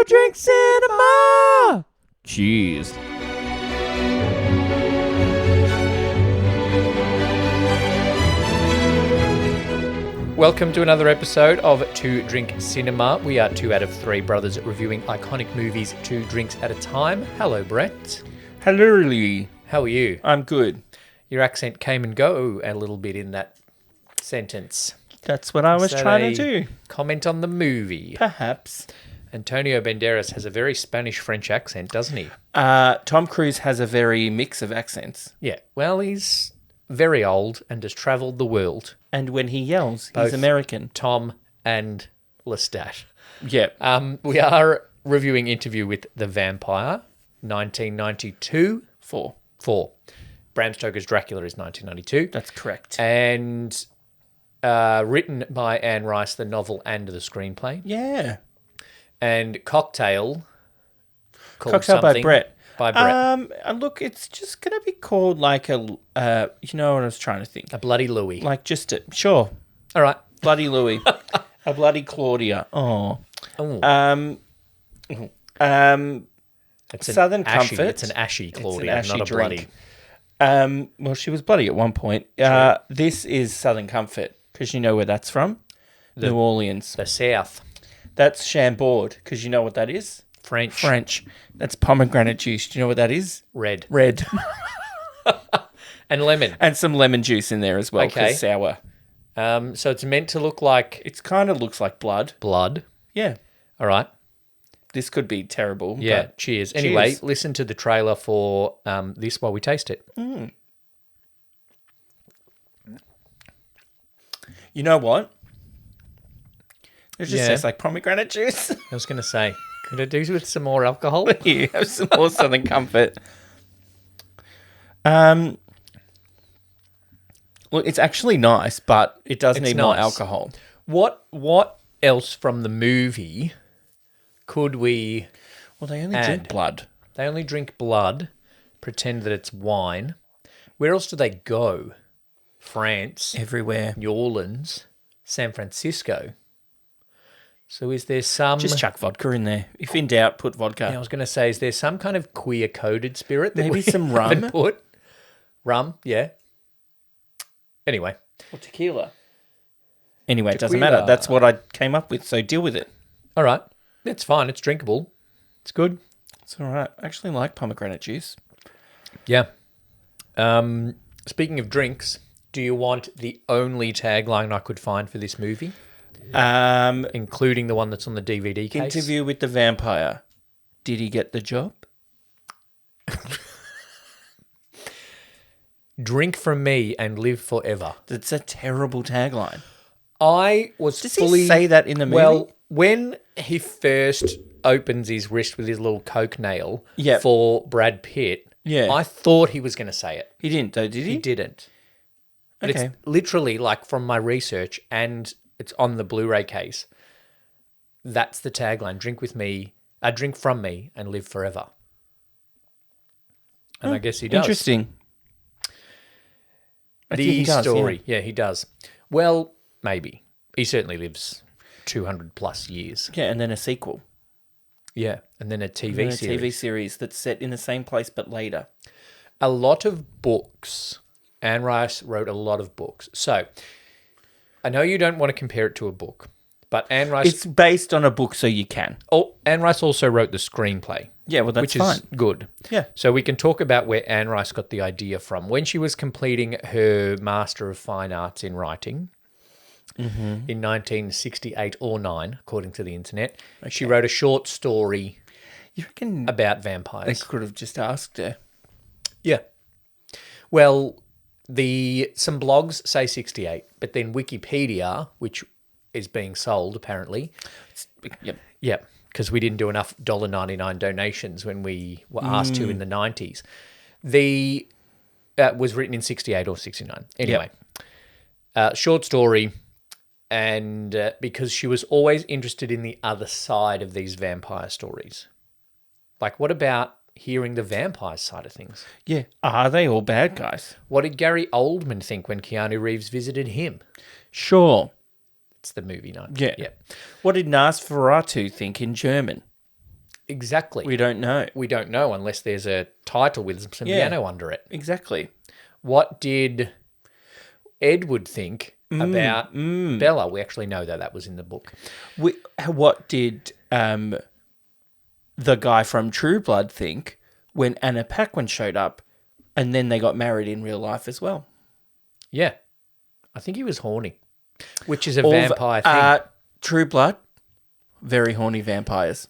Drink Cinema! Cheers. Welcome to another episode of To Drink Cinema. We are 2 out of 3 brothers reviewing iconic movies 2 drinks at a time. Hello, Brett. Hello, Lee. How are you? I'm good. Your accent came and go a little bit in that sentence. That's what I was trying to do. Comment on the movie. Perhaps. Antonio Banderas has a very Spanish-French accent, doesn't he? Tom Cruise has a very mix of accents. Yeah. Well, he's very old and has travelled the world. And when he yells, Both he's American. Tom and Lestat. Yeah. We are reviewing Interview with the Vampire, 1992. Four. Bram Stoker's Dracula is 1992. That's correct. And written by Anne Rice, the novel and the screenplay. Yeah. And Cocktail, called Cocktail something. by Brett. Look, it's just going to be called like a, you know what I was trying to think? A Bloody Louis. Like just a, sure. All right. Bloody Louis. A Bloody Claudia. Oh. Ooh. It's Southern ashy, Comfort. It's an ashy Claudia, It's an ashy not a drink. bloody. Well, she was bloody at one point. This is Southern Comfort, because you know where that's from? New Orleans. The South. That's Chambord, because you know what that is? French. That's pomegranate juice. Do you know what that is? Red. And lemon. And some lemon juice in there as well, Okay. because sour. So it's meant to look like It kind of looks like blood. blood. Yeah. All right. This could be terrible. Yeah. but Cheers. Anyway, cheers. listen to the trailer for this while we taste it. You know what? It just Yeah. tastes like pomegranate juice. I was going to say, could I do with some more alcohol? Here, have some more Southern Comfort. Look, it's actually nice, but it does It's need more nice. alcohol. What else from the movie could we... Well, they only Add. drink blood. They only drink blood, pretend that it's wine. Where else do they go? France, Everywhere. New Orleans, San Francisco. So is there some... Just chuck vodka in there. If in doubt, put vodka. I was going to say, is there some kind of queer-coded spirit that Maybe we some rum? haven't put? Rum, yeah. Anyway. Or tequila. Anyway, it doesn't Tequila. matter. That's what I came up with, so deal with it. All right. It's fine. It's drinkable. It's good. It's all right. I actually like pomegranate juice. Yeah. Speaking of drinks, do you want the only tagline I could find for this movie, including the one that's on the DVD case? Interview with the Vampire. Did he get the job? Drink from me and live forever. That's a terrible tagline. I was Does fully... he say that in the movie? Well, when he first opens his wrist with his little coke nail Yep. for Brad Pitt, Yeah. I thought he was going to say it. He didn't, though, did he? He didn't. But Okay. it's literally, like, from my research, and it's on the Blu-ray case, that's the tagline. Drink from me and live forever. And I guess he does. Interesting. I think The he does, story. Yeah, he does. Well, maybe. He certainly lives 200 plus years. Yeah, and then a sequel. Yeah, and then a TV And a series. TV series that's set in the same place but later. A lot of books. Anne Rice wrote a lot of books. So, I know you don't want to compare it to a book, but Anne Rice... It's based on a book, so you can. Anne Rice also wrote the screenplay. Yeah, well, that's which fine. is good. Yeah. So we can talk about where Anne Rice got the idea from. When she was completing her Master of Fine Arts in Writing in 1968 or 9, according to the internet, she wrote a short story You reckon about they vampires. could have just asked her? Yeah. Well, some blogs say 68, but then Wikipedia, which is being sold apparently, Yep. yeah, because we didn't do enough $1.99 donations when we were asked to in the 90s. Was written in 68 or 69. Anyway, short story, and because she was always interested in the other side of these vampire stories. Like, what about hearing the vampire side of things? Yeah. Are they all bad guys? What did Gary Oldman think when Keanu Reeves visited him? Sure. It's the movie night. Yeah. Yeah. What did Nosferatu think in German? Exactly. We don't know. We don't know unless there's a title with some piano under it. Exactly. What did Edward think about Bella? We actually know that was in the book. What did the guy from True Blood think when Anna Paquin showed up and then they got married in real life as well? Yeah. I think he was horny, which is a vampire thing. True Blood, very horny vampires.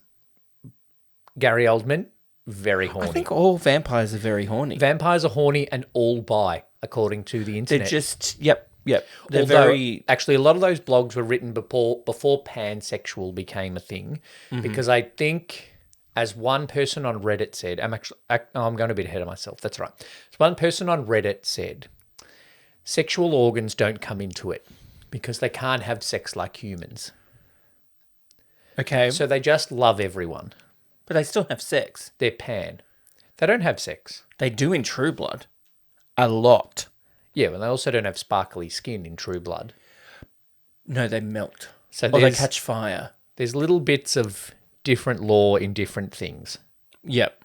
Gary Oldman, very horny. I think all vampires are very horny. Vampires are horny and all bi, according to the internet. They're just, yep. They're Although, actually, a lot of those blogs were written before pansexual became a thing, because I think, as one person on Reddit said, I'm going a bit ahead of myself. That's right. So one person on Reddit said, sexual organs don't come into it because they can't have sex like humans. Okay. So they just love everyone. But they still have sex. They're pan. They don't have sex. They do in True Blood. A lot. Yeah, well, they also don't have sparkly skin in True Blood. No, they melt. So or they catch fire. There's little bits of different lore in different things. Yep.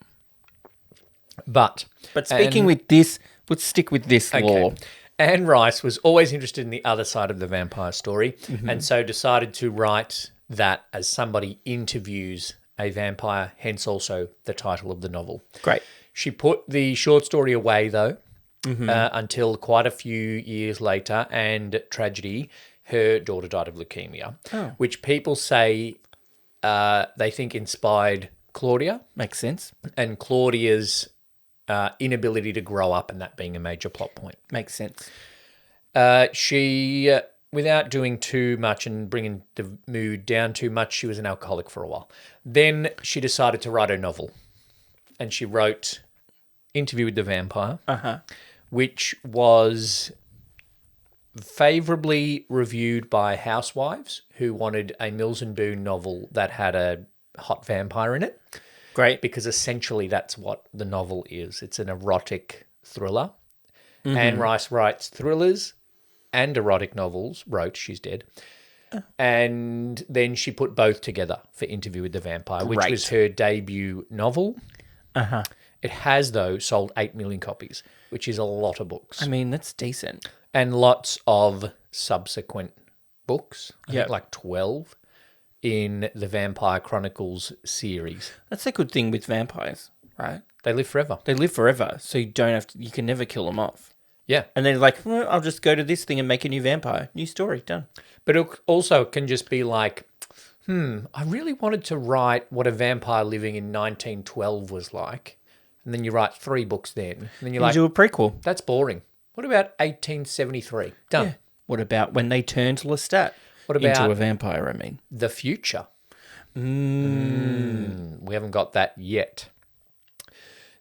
But speaking with this, let's stick with this lore. Anne Rice was always interested in the other side of the vampire story, and so decided to write that as somebody interviews a vampire, hence also the title of the novel. Great. She put the short story away, though, until quite a few years later, and tragedy, her daughter died of leukemia, which people say they think inspired Claudia. Makes sense. And Claudia's inability to grow up, and that being a major plot point. Makes sense. She, without doing too much and bringing the mood down too much, she was an alcoholic for a while. Then she decided to write a novel, and she wrote Interview with the Vampire, which was favourably reviewed by housewives who wanted a Mills and Boon novel that had a hot vampire in it. Great. Because essentially that's what the novel is. It's an erotic thriller. Anne Rice writes thrillers and erotic novels. She's dead. And then she put both together for Interview with the Vampire, which was her debut novel. It has, though, sold 8 million copies, which is a lot of books. I mean, that's decent. And lots of subsequent books. I Yep. think like 12 in the Vampire Chronicles series. That's a good thing with vampires, right? They live forever. They live forever, so you can never kill them off. Yeah. And then like, well, I'll just go to this thing and make a new vampire. New story, done. But it also can just be like, I really wanted to write what a vampire living in 1912 was like. And then you write 3 books then. And then you're like, do a prequel. That's boring. What about 1873? Done. Yeah. What about when they turned Lestat into a vampire, I mean? The future? We haven't got that yet.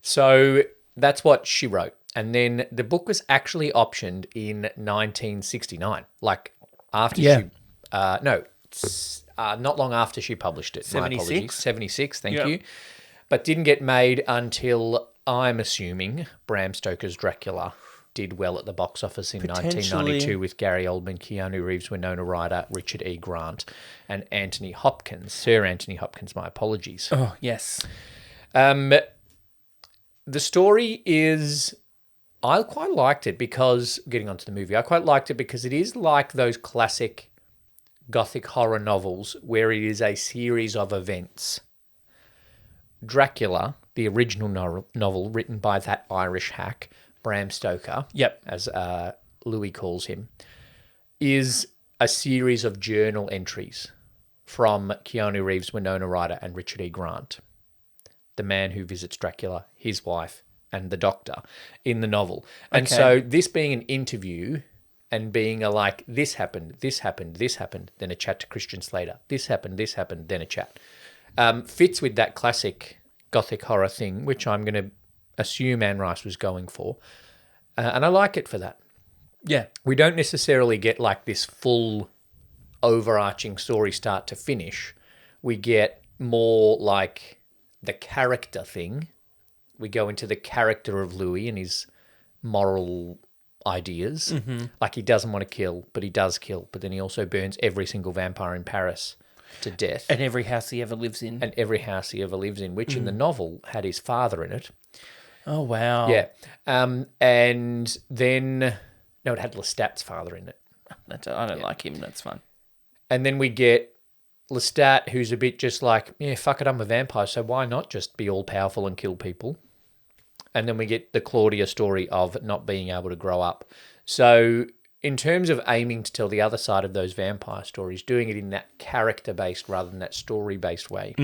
So that's what she wrote. And then the book was actually optioned in 1969. Like after she... not long after she published it. 76? My apologies. 76, thank you. But didn't get made until, I'm assuming, Bram Stoker's Dracula did well at the box office in 1992 with Gary Oldman, Keanu Reeves, Winona Ryder, Richard E. Grant, and Anthony Hopkins. Sir Anthony Hopkins, my apologies. Oh, yes. The story is... I quite liked it because, getting onto the movie, I quite liked it because it is like those classic Gothic horror novels where it is a series of events. Dracula, the original novel written by that Irish hack, Bram Stoker, as Louis calls him, is a series of journal entries from Keanu Reeves, Winona Ryder, and Richard E. Grant, the man who visits Dracula, his wife, and the doctor in the novel. And so this being an interview and being a like, this happened, then a chat to Christian Slater, this happened, then a chat, fits with that classic Gothic horror thing, which I'm going to assume Anne Rice was going for. And I like it for that. Yeah. We don't necessarily get like this full overarching story start to finish. We get more like the character thing. We go into the character of Louis and his moral ideas. Like he doesn't want to kill, but he does kill. But then he also burns every single vampire in Paris to death. And every house he ever lives in. And every house he ever lives in, which in the novel had his father in it. Oh, wow. Yeah. And then, no, it had Lestat's father in it. I don't like him. That's fun. And then we get Lestat, who's a bit just like, yeah, fuck it, I'm a vampire, so why not just be all powerful and kill people? And then we get the Claudia story of not being able to grow up. So in terms of aiming to tell the other side of those vampire stories, doing it in that character-based rather than that story-based way,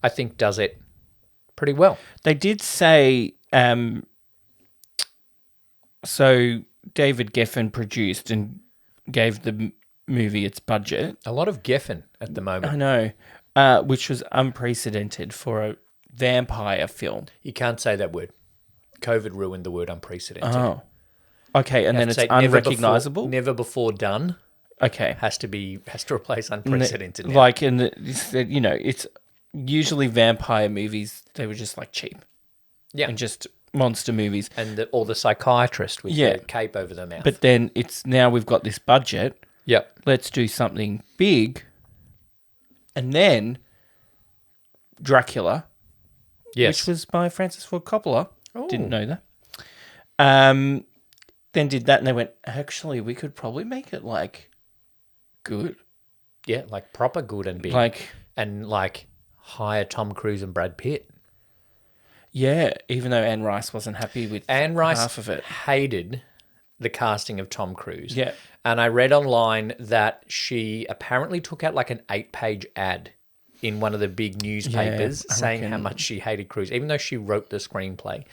I think does it pretty well. They did say, so David Geffen produced and gave the movie its budget. A lot of Geffen at the moment. I know, which was unprecedented for a vampire film. You can't say that word. COVID ruined the word unprecedented. Oh. Okay, and then it's unrecognisable? Never before done. Okay. Has to replace unprecedented now. Like, it's usually vampire movies, they were just like cheap. Yeah. And just monster movies. And or the psychiatrist with the cape over their mouth. But then now we've got this budget. Yep. Let's do something big. And then Dracula, which was by Francis Ford Coppola. Oh. Didn't know that. Then did that, and they went, actually, we could probably make it, like, good. Yeah, like proper good and big. And hire Tom Cruise and Brad Pitt. Yeah, even though Anne Rice wasn't happy with half of it. Hated the casting of Tom Cruise. Yeah. And I read online that she apparently took out like an 8-page ad in one of the big newspapers saying how much she hated Cruise, even though she wrote the screenplay.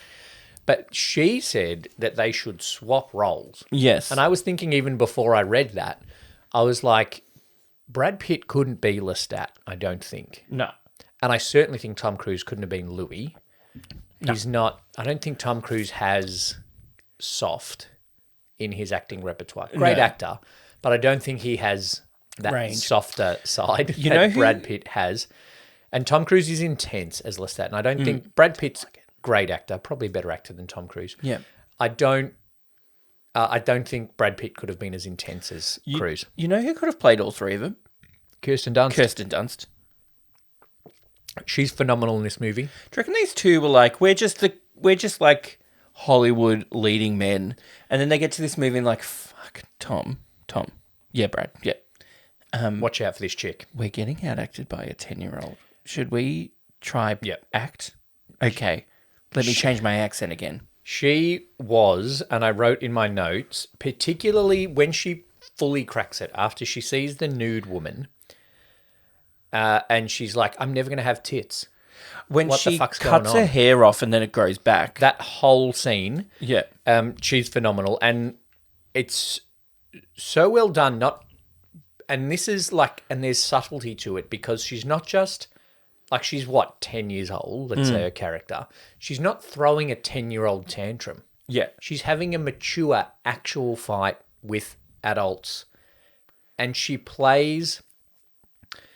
But she said that they should swap roles. Yes. And I was thinking even before I read that, I was like, Brad Pitt couldn't be Lestat, I don't think. No. And I certainly think Tom Cruise couldn't have been Louis. No. He's not, I don't think Tom Cruise has soft in his acting repertoire. Great actor, but I don't think he has that softer side that Brad Pitt has. And Tom Cruise is intense as Lestat. And I don't think Brad Pitt's great actor, probably a better actor than Tom Cruise. Yeah. I don't think Brad Pitt could have been as intense as Cruise. You know who could have played all three of them? Kirsten Dunst. Kirsten Dunst. She's phenomenal in this movie. Do you reckon these two were like, we're just like Hollywood leading men, and then they get to this movie and like, fuck, Tom. Yeah, Brad. Yeah. Watch out for this chick. We're getting out-acted by a 10-year-old. Should we try act? Okay. Let me change my accent again. She was, and I wrote in my notes, particularly when she fully cracks it, after she sees the nude woman, and she's like, I'm never going to have tits. When she cuts her hair off and then it grows back. That whole scene, yeah, she's phenomenal. And it's so well done. And this is like, and there's subtlety to it because she's not just, like she's 10 years old, let's say her character. She's not throwing a 10-year-old tantrum. Yeah. She's having a mature actual fight with adults. And she plays,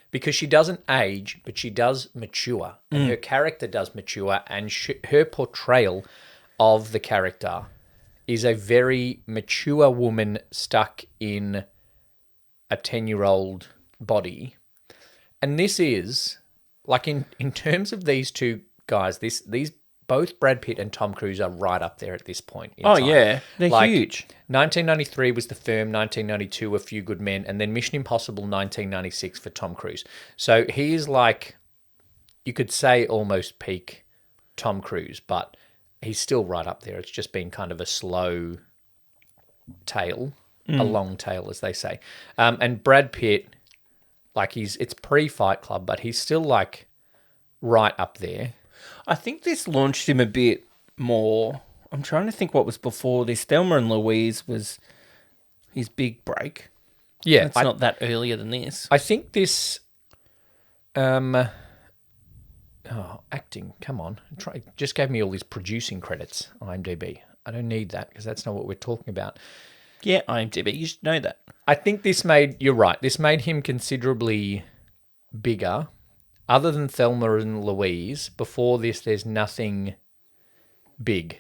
because she doesn't age, but she does mature. And her character does mature. And her portrayal of the character is a very mature woman stuck in a 10-year-old body. And this is, like in terms of these two guys, these both Brad Pitt and Tom Cruise are right up there at this point in time. Yeah, they're huge. 1993 was The Firm, 1992 A Few Good Men, and then Mission Impossible 1996 for Tom Cruise. So he is like, you could say almost peak Tom Cruise, but he's still right up there. It's just been kind of a slow tail, a long tail, as they say. And Brad Pitt, like it's pre-Fight Club, but he's still like right up there. I think this launched him a bit more. I'm trying to think what was before this. Thelma and Louise was his big break. Yeah. It's not that earlier than this. I think this... acting, come on. Just gave me all these producing credits, IMDb. I don't need that because that's not what we're talking about. Yeah, IMDb, you should know that. I think you're right, this made him considerably bigger. Other than Thelma and Louise, before this, there's nothing big.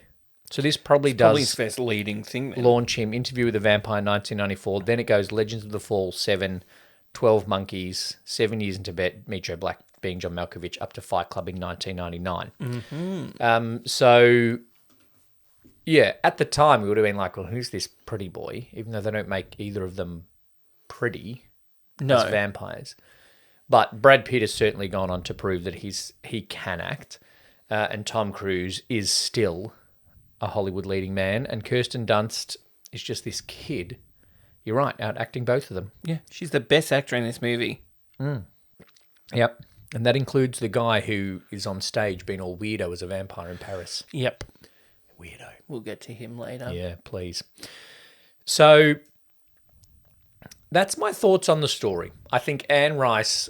So this probably his first leading thing then. Launch him. Interview with the Vampire 1994. Then it goes Legends of the Fall 7, 12 Monkeys, 7 Years in Tibet, Meet Joe Black being John Malkovich, up to Fight Club in 1999. So, yeah, at the time we would have been like, well, who's this pretty boy? Even though they don't make either of them pretty as vampires. But Brad Pitt has certainly gone on to prove that he can act. And Tom Cruise is still a Hollywood leading man. And Kirsten Dunst is just this kid. You're right, out acting both of them. Yeah, she's the best actor in this movie. Yep. And that includes the guy who is on stage being all weirdo as a vampire in Paris. Yep. Weirdo. We'll get to him later. Yeah, please. So that's my thoughts on the story. I think Anne Rice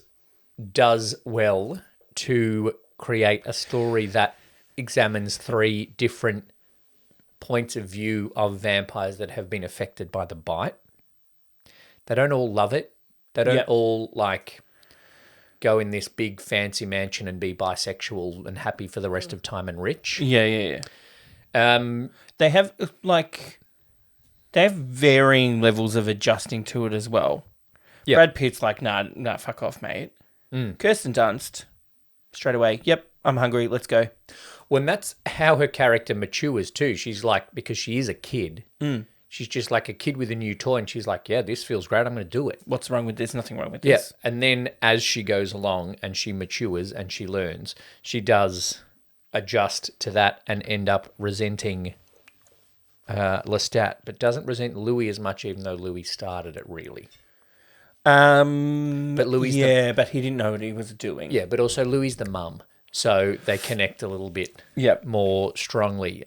does well to create a story that examines 3 different points of view of vampires that have been affected by the bite. They don't all love it. They don't all like go in this big fancy mansion and be bisexual and happy for the rest of time and rich. Yeah. They have varying levels of adjusting to it as well. Yep. Brad Pitt's like, nah, fuck off, mate. Kirsten Dunst, straight away, yep, I'm hungry, let's go. Well, and that's how her character matures too. She's like, because she is a kid, she's just like a kid with a new toy, and she's like, yeah, this feels great, I'm going to do it. What's wrong with this? Nothing wrong with this. Yeah, and then as she goes along and she matures and she learns, she does adjust to that and end up resenting Lestat, but doesn't resent Louis as much, even though Louis started it really. But Louis, but he didn't know what he was doing. Yeah, but also Louis the mum, so they connect a little bit more strongly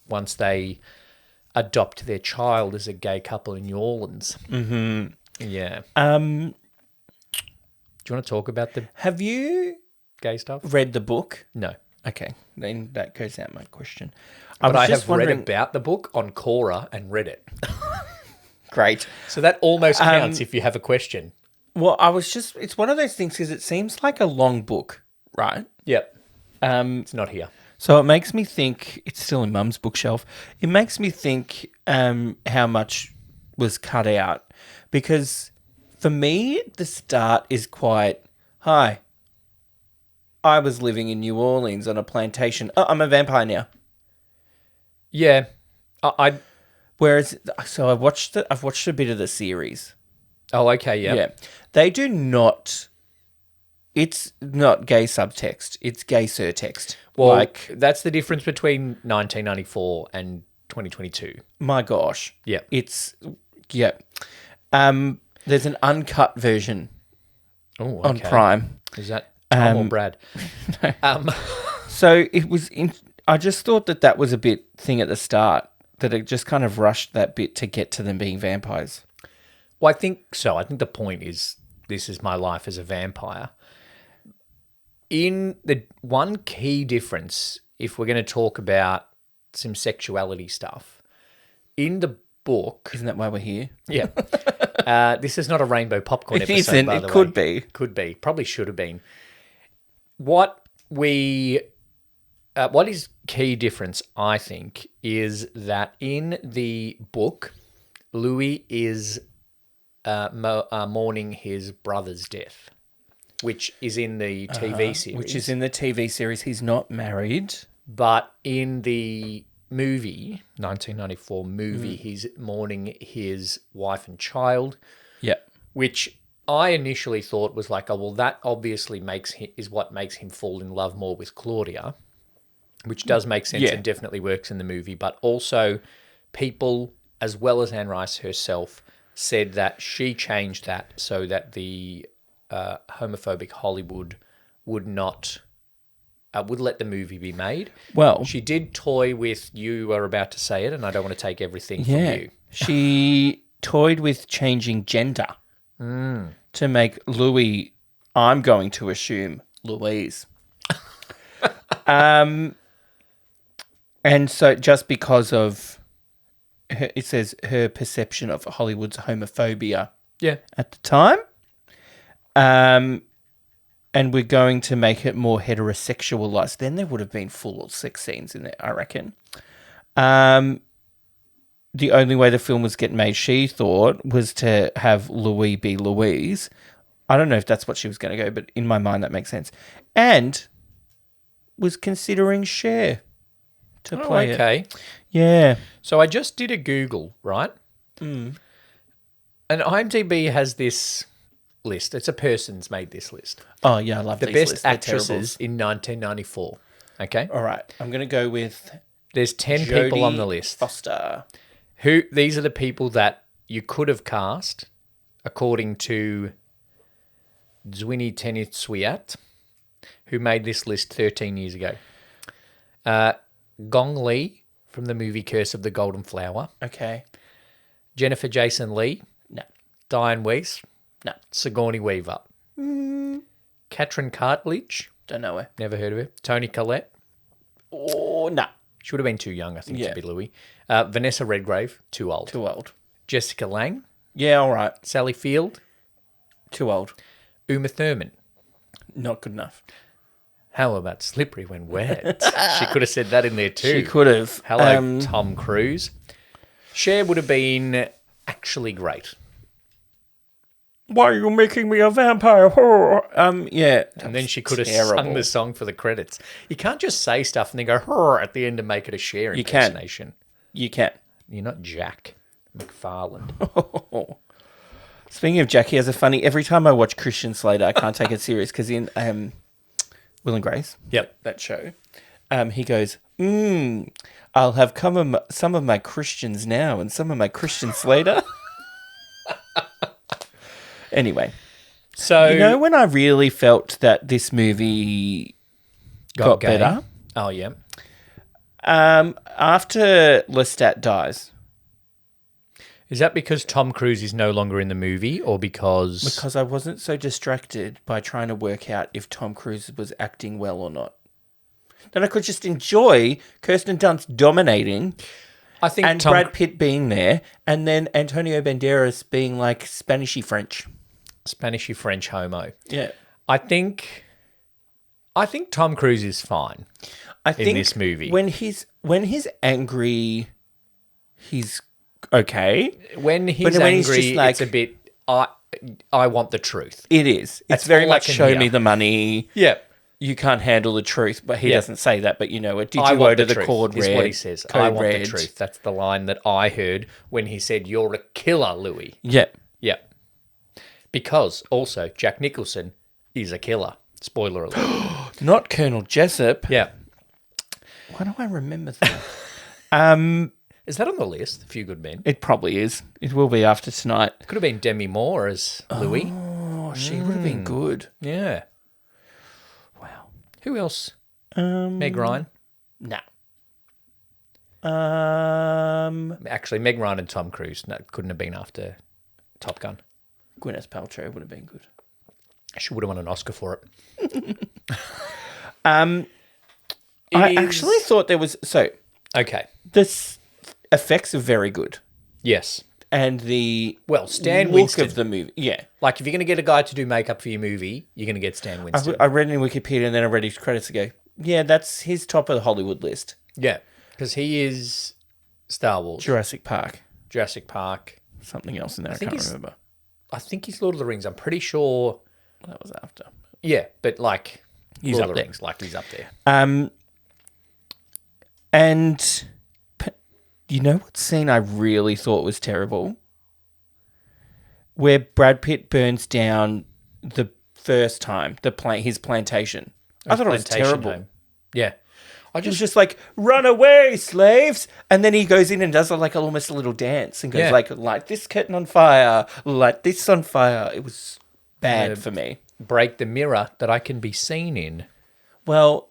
once they adopt their child as a gay couple in New Orleans. Mm-hmm. Yeah. Do you want to talk about the Have you gay stuff? read the book? No. Okay, then that goes out my question. But I have read about the book on Quora and read it. Great. So that almost counts if you have a question. Well, it's one of those things because it seems like a long book, right? Yep. It's not here. So it makes me think, it's still in Mum's bookshelf, it makes me think how much was cut out. Because for me, the start is quite, hi, I was living in New Orleans on a plantation. Oh, I'm a vampire now. Yeah. Whereas, so I've watched a bit of the series. Oh, okay, yeah. Yeah. They do not, it's not gay subtext, it's gay surtext. Well, that's the difference between 1994 and 2022. My gosh. Yeah. There's an uncut version on Prime. Is that Tom or Brad? So it was, I just thought that was a bit thing at the start, that it just kind of rushed that bit to get to them being vampires. Well, I think so. I think the point is, this is my life as a vampire. In the one key difference, if we're going to talk about some sexuality stuff, in the book... Isn't that why we're here? Yeah. This is not a rainbow popcorn episode, isn't. by the way. It could be. Could be. Probably should have been. What is key difference, I think, is that in the book, Louis is mourning his brother's death, which is in the TV series. Which is in the TV series. He's not married. But in the movie, 1994 movie, he's mourning his wife and child. Yeah. Which I initially thought was like, oh, well, that obviously is what makes him fall in love more with Claudia, which does make sense and definitely works in the movie. But also people, as well as Anne Rice herself, said that she changed that so that the homophobic Hollywood would not would let the movie be made. Well, she did toy with, you were about to say it, and I don't want to take everything from you. She toyed with changing gender to make Louis, I'm going to assume, Louise. And so just because of, it says her perception of Hollywood's homophobia at the time. And we're going to make it more heterosexualized. Then there would have been full sex scenes in there, I reckon. the only way the film was getting made, she thought, was to have Louis be Louise. I don't know if that's what she was going to go, but in my mind that makes sense. And was considering Cher to play it. Okay. Yeah. So I just did a Google, right? And IMDb has this list. It's a person's made this list. Oh, yeah, I love The these best lists. They're actresses in 1994. Okay. All right. I'm going to go with There's 10 Jodie people on the list. Foster. These are the people that you could have cast according to Zwini Tenitswiat, who made this list 13 years ago. Gong Li from the movie Curse of the Golden Flower. Okay. Jennifer Jason Leigh. No. Diane Weiss. No. Sigourney Weaver. Katrin Cartledge. Don't know her. Never heard of her. Toni Collette. Oh, no. She would have been too young, I think, Yeah. to be Louis. Vanessa Redgrave. Too old. Too old. Jessica Lange. Yeah, all right. Sally Field. Too old. Uma Thurman. Not good enough. How about slippery when wet? She could have said that in there too. She could have. Hello, Tom Cruise. Cher would have been actually great. Why are you making me a vampire? Yeah. And then she could have terrible. sung the song for the credits. You can't just say stuff and then go "Hurr" at the end and make it a Cher You can. impersonation. You can. You're not Jack McFarland. Speaking of Jack, he has a funny... Every time I watch Christian Slater, I can't take it serious because in Will and Grace, Yep. that show, he goes, I'll have some of my Christians now and some of my Christians later. Anyway, So you know when I really felt that this movie got gay. better? Oh yeah. After Lestat dies. Is that because Tom Cruise is no longer in the movie, or because Because I wasn't so distracted by trying to work out if Tom Cruise was acting well or not. Then I could just enjoy Kirsten Dunst dominating I think and Tom Brad Pitt being there and then Antonio Banderas being like Spanishy French. Spanishy French homo? Yeah. I think Tom Cruise is fine. I think this movie. when he's angry, he's okay. When he's But when angry, he's just like- it's a bit. I want the truth. It is. It's That's very all I much can show hear. me the money. Yeah, You can't handle the truth, but he Yeah. doesn't say that. But you know it. Did I you want order the the truth. cord Is red? what he says. Code I want red. the truth. That's the line that I heard when he said, "You're a killer, Louis." Yeah. Yeah, because also Jack Nicholson is a killer. Spoiler alert. Not Colonel Jessup. Yeah, Why do I remember that? is that on the list? A Few Good Men. It probably is. It will be after tonight. Could have been Demi Moore as Louis. Oh, she would have been good. Yeah. Wow. Who else? Meg Ryan. No. Actually, Meg Ryan and Tom Cruise. No, couldn't have been after Top Gun. Gwyneth Paltrow would have been good. She would have won an Oscar for it. I actually thought there was... So, Okay. the effects are very good. Yes. And the Stan look Winston. of the movie. Yeah. Like, if you're going to get a guy to do makeup for your movie, you're going to get Stan Winston. I read it in Wikipedia and then I read his credits ago. Yeah, that's his top of the Hollywood list. Yeah. Because he is Star Wars. Jurassic Park. Jurassic Park. Something else in there. I think can't he's- remember. I think he's Lord of the Rings. I'm pretty sure. That was after. Yeah, but like, He's Lord up of the there. Rings. Like, he's up there. And you know what scene I really thought was terrible? Where Brad Pitt burns down the first time his plantation. I thought it was Plantation terrible. Home. Yeah. I It was just just like, run away, slaves. And then he goes in and does like almost a little dance and goes Yeah. like, light this curtain on fire, light this on fire. It was bad for me. break the mirror that I can be seen in. Well,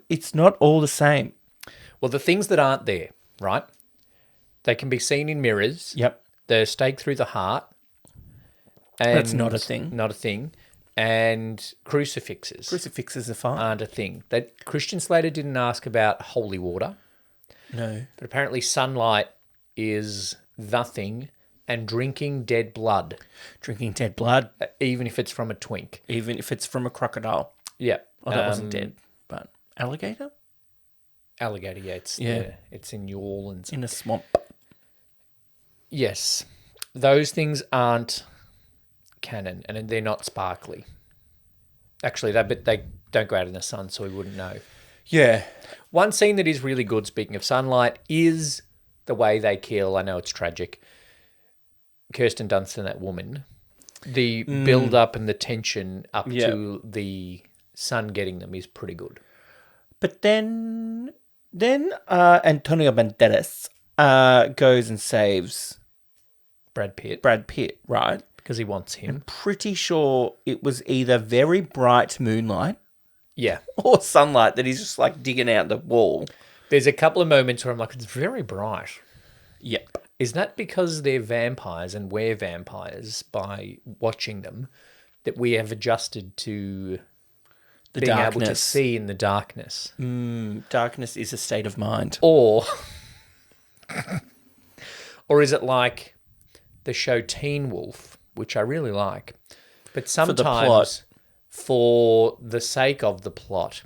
it's not all the same. Well, the things that aren't there, right? They can be seen in mirrors. Yep. They're stake through the heart. And That's not a thing. Not a thing. And crucifixes Crucifixes are fine. aren't a thing. That Christian Slater didn't ask about holy water, No. but apparently sunlight is the thing, and drinking dead blood, Drinking dead blood, even if it's from a twink. even if it's from a crocodile. Yeah. Oh, that wasn't dead. But alligator? Alligator, yeah. Yeah. It's in New Orleans. In a swamp. Yes. Those things aren't canon and they're not sparkly. Actually, they don't go out in the sun, so we wouldn't know. Yeah. One scene that is really good, speaking of sunlight, is the way they kill. I know it's tragic. Kirsten Dunst and that woman. The build up and the tension up to the sun getting them is pretty good. But then Antonio Banderas goes and saves Brad Pitt. Right? Because he wants him. Pretty sure it was either very bright moonlight Yeah. or sunlight that he's just like digging out the wall. There's a couple of moments where I'm like, it's very bright. Yep. Is that because they're vampires and we're vampires by watching them that we have adjusted to The being darkness. able to see in the darkness? Darkness is a state of mind. Or is it like the show Teen Wolf, which I really like, but sometimes for the sake of the plot,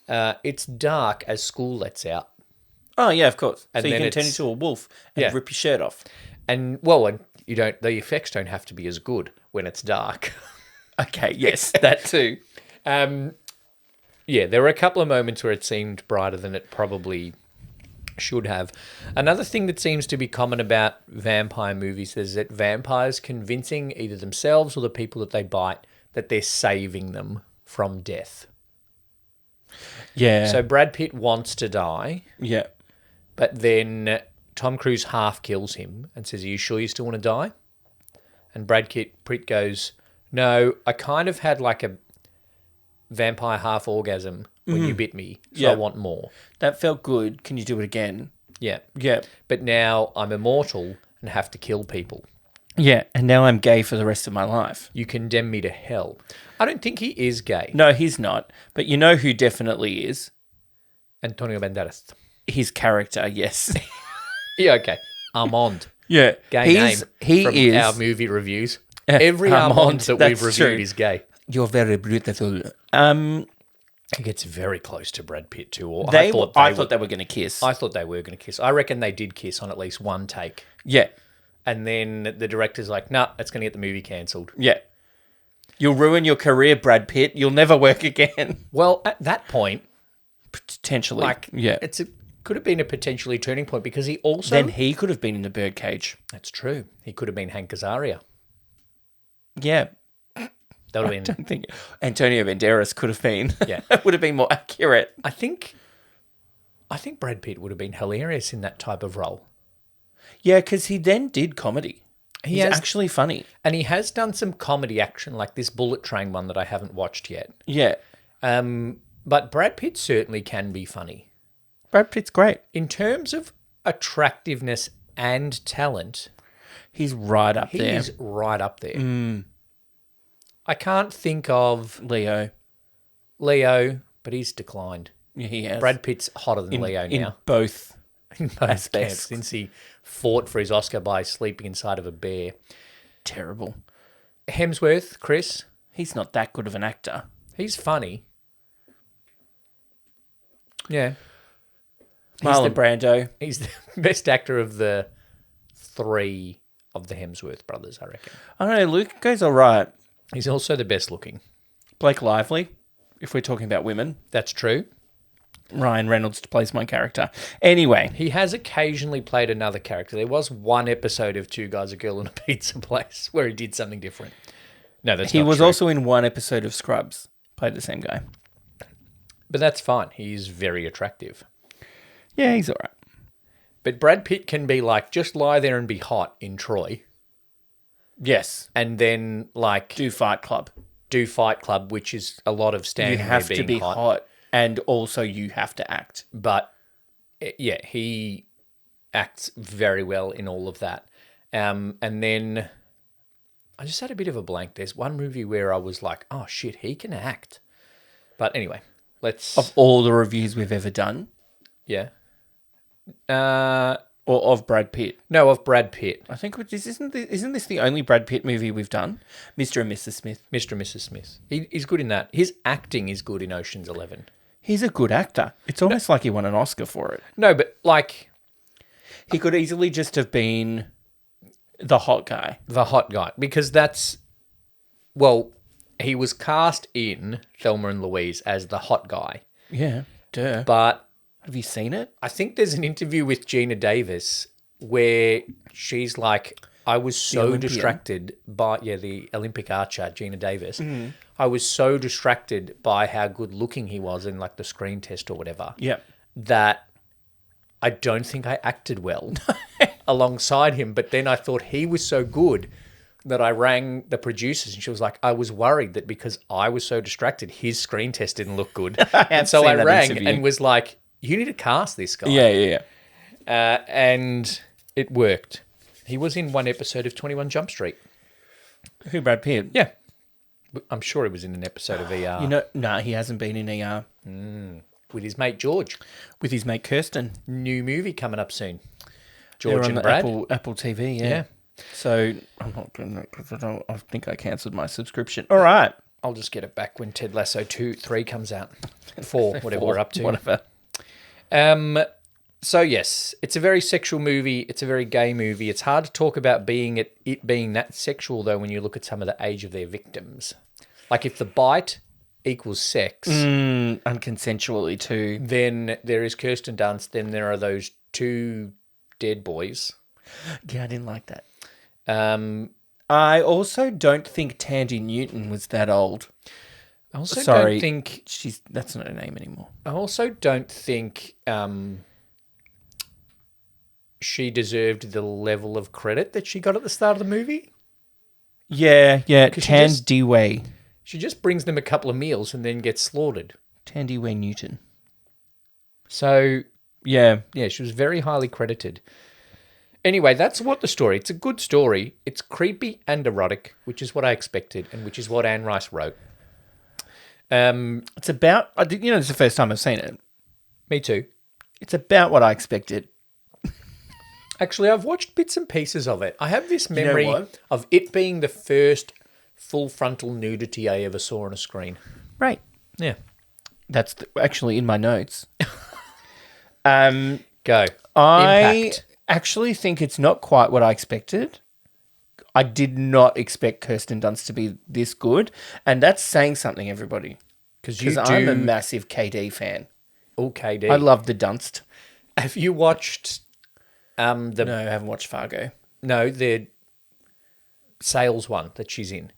it's dark as school lets out. Oh, yeah, of course. And so you then can turn it's- into a wolf and rip your shirt off. And you don't. The effects don't have to be as good when it's dark. Okay, yes, that too. Yeah, there were a couple of moments where it seemed brighter than it probably should have. Another thing that seems to be common about vampire movies is that vampires convincing either themselves or the people that they bite that they're saving them from death. Yeah. So Brad Pitt wants to die, yeah. but then Tom Cruise half kills him and says, "Are you sure you still want to die?" And Brad Pitt goes, "No, I kind of had like a vampire half orgasm when you bit me, so I want more." That felt good. Can you do it again? Yeah. Yeah. But now I'm immortal and have to kill people. Yeah, and now I'm gay for the rest of my life. You condemn me to hell. I don't think he is gay. No, he's not. But you know who definitely is? Antonio Banderas. His character, yes. Yeah, okay. Armand. Yeah. Gay name He from is. our movie reviews. Every Armand that we've that's reviewed true. is gay. You're very beautiful. He gets very close to Brad Pitt too. Or I thought they were going to kiss. I thought they were going to kiss. I reckon they did kiss on at least one take. Yeah. And then the director's like, nah, it's going to get the movie cancelled. Yeah. You'll ruin your career, Brad Pitt. You'll never work again. Well, at that point, Potentially. yeah, could have been a potentially turning point because he also... Then he could have been in the birdcage. That's true. He could have been Hank Azaria. Yeah. That would have I been... don't think Antonio Banderas could have been. Yeah. It would have been more accurate. I think Brad Pitt would have been hilarious in that type of role. Yeah, because he then did comedy. He's has- actually funny. And he has done some comedy action, like this Bullet Train one that I haven't watched yet. Yeah. But Brad Pitt certainly can be funny. Brad Pitt's great. In terms of attractiveness and talent, He's right up he there. is right up there. I can't think of Leo. but he's declined. Yeah, he has. Brad Pitt's hotter than Leo in now. both. In both aspects. camps, since he fought for his Oscar by sleeping inside of a bear. Terrible. Hemsworth, Chris, He's not that good of an actor. he's funny. Yeah. Marlon Brando. He's the best actor of the three of the Hemsworth brothers, I reckon. I don't know, Luke goes all right. He's also the best looking. Blake Lively, if we're talking about women. That's true. Ryan Reynolds plays my character. Anyway. He has occasionally played another character. There was one episode of Two Guys, a Girl, and a Pizza Place where he did something different. No, that's He not was true. also in one episode of Scrubs. Played the same guy. But that's fine. He's very attractive. Yeah, he's all right. But Brad Pitt can be like, just lie there and be hot in Troy. Yes. And then, like, Do Fight Club. do Fight Club, which is a lot of You standing have there to being be hot. And also you have to act. But, yeah, he acts very well in all of that. And then I just had a bit of a blank. There's one movie where I was like, oh, shit, he can act. But anyway, let's... Of all the reviews we've ever done. Yeah. Or of Brad Pitt. No, of Brad Pitt. I think isn't this the only Brad Pitt movie we've done? Mr. and Mrs. Smith. Mr. and Mrs. Smith. He's good in that. His acting is good in Ocean's 11. He's a good actor. It's almost like he won an Oscar for it. No, but like... He could easily just have been The hot guy. The hot guy. Because that's, well, he was cast in Thelma and Louise as the hot guy. Yeah, duh. But Have you seen it? I think there's an interview with Gina Davis where she's like, I was so Olympian. distracted by, the Olympic archer, Gina Davis. I was so distracted by how good looking he was in like the screen test or whatever. Yeah. That I don't think I acted well alongside him. But then I thought he was so good that I rang the producers and she was like, I was worried that because I was so distracted, his screen test didn't look good. And so I rang and was like, you need to cast this guy. Yeah. And it worked. He was in one episode of 21 Jump Street. Who, Brad Pitt? Yeah. I'm sure he was in an episode of ER. No, he hasn't been in ER. With his mate George. With his mate Kirsten. New movie coming up soon. They're George on and the Brad. Apple TV, Yeah. So I'm not doing that because I think I cancelled my subscription. All right. I'll just get it back when Ted Lasso 3 comes out. 4, whatever we're up to. Whatever. So yes, it's a very sexual movie. It's a very gay movie. It's hard to talk about it being that sexual though when you look at some of the age of their victims. Like if the bite equals sex, Unconsensually too. then there is Kirsten Dunst. Then there are those 2 dead boys. Yeah, I didn't like that. I also don't think Tandy Newton was that old. I also Sorry, don't think that's not her name anymore. I also don't think she deserved the level of credit that she got at the start of the movie. Yeah, she Tandy She just brings them a couple of meals and then gets slaughtered. Tandy Way Newton. So, Yeah. she was very highly credited. Anyway, that's what the story. It's a good story. It's creepy and erotic, which is what I expected and which is what Anne Rice wrote. It's about, it's the first time I've seen it. Me too. It's about what I expected. Actually, I've watched bits and pieces of it. I have this know memory what? of it being the first full frontal nudity I ever saw on a screen. Right. Yeah. That's actually in my notes. Go. I Impact. actually think it's not quite what I expected. I did not expect Kirsten Dunst to be this good. And that's saying something, everybody. Because I'm a massive KD fan. Oh, KD. I love the Dunst. Have you watched No, I haven't watched Fargo. the sales one that she's in?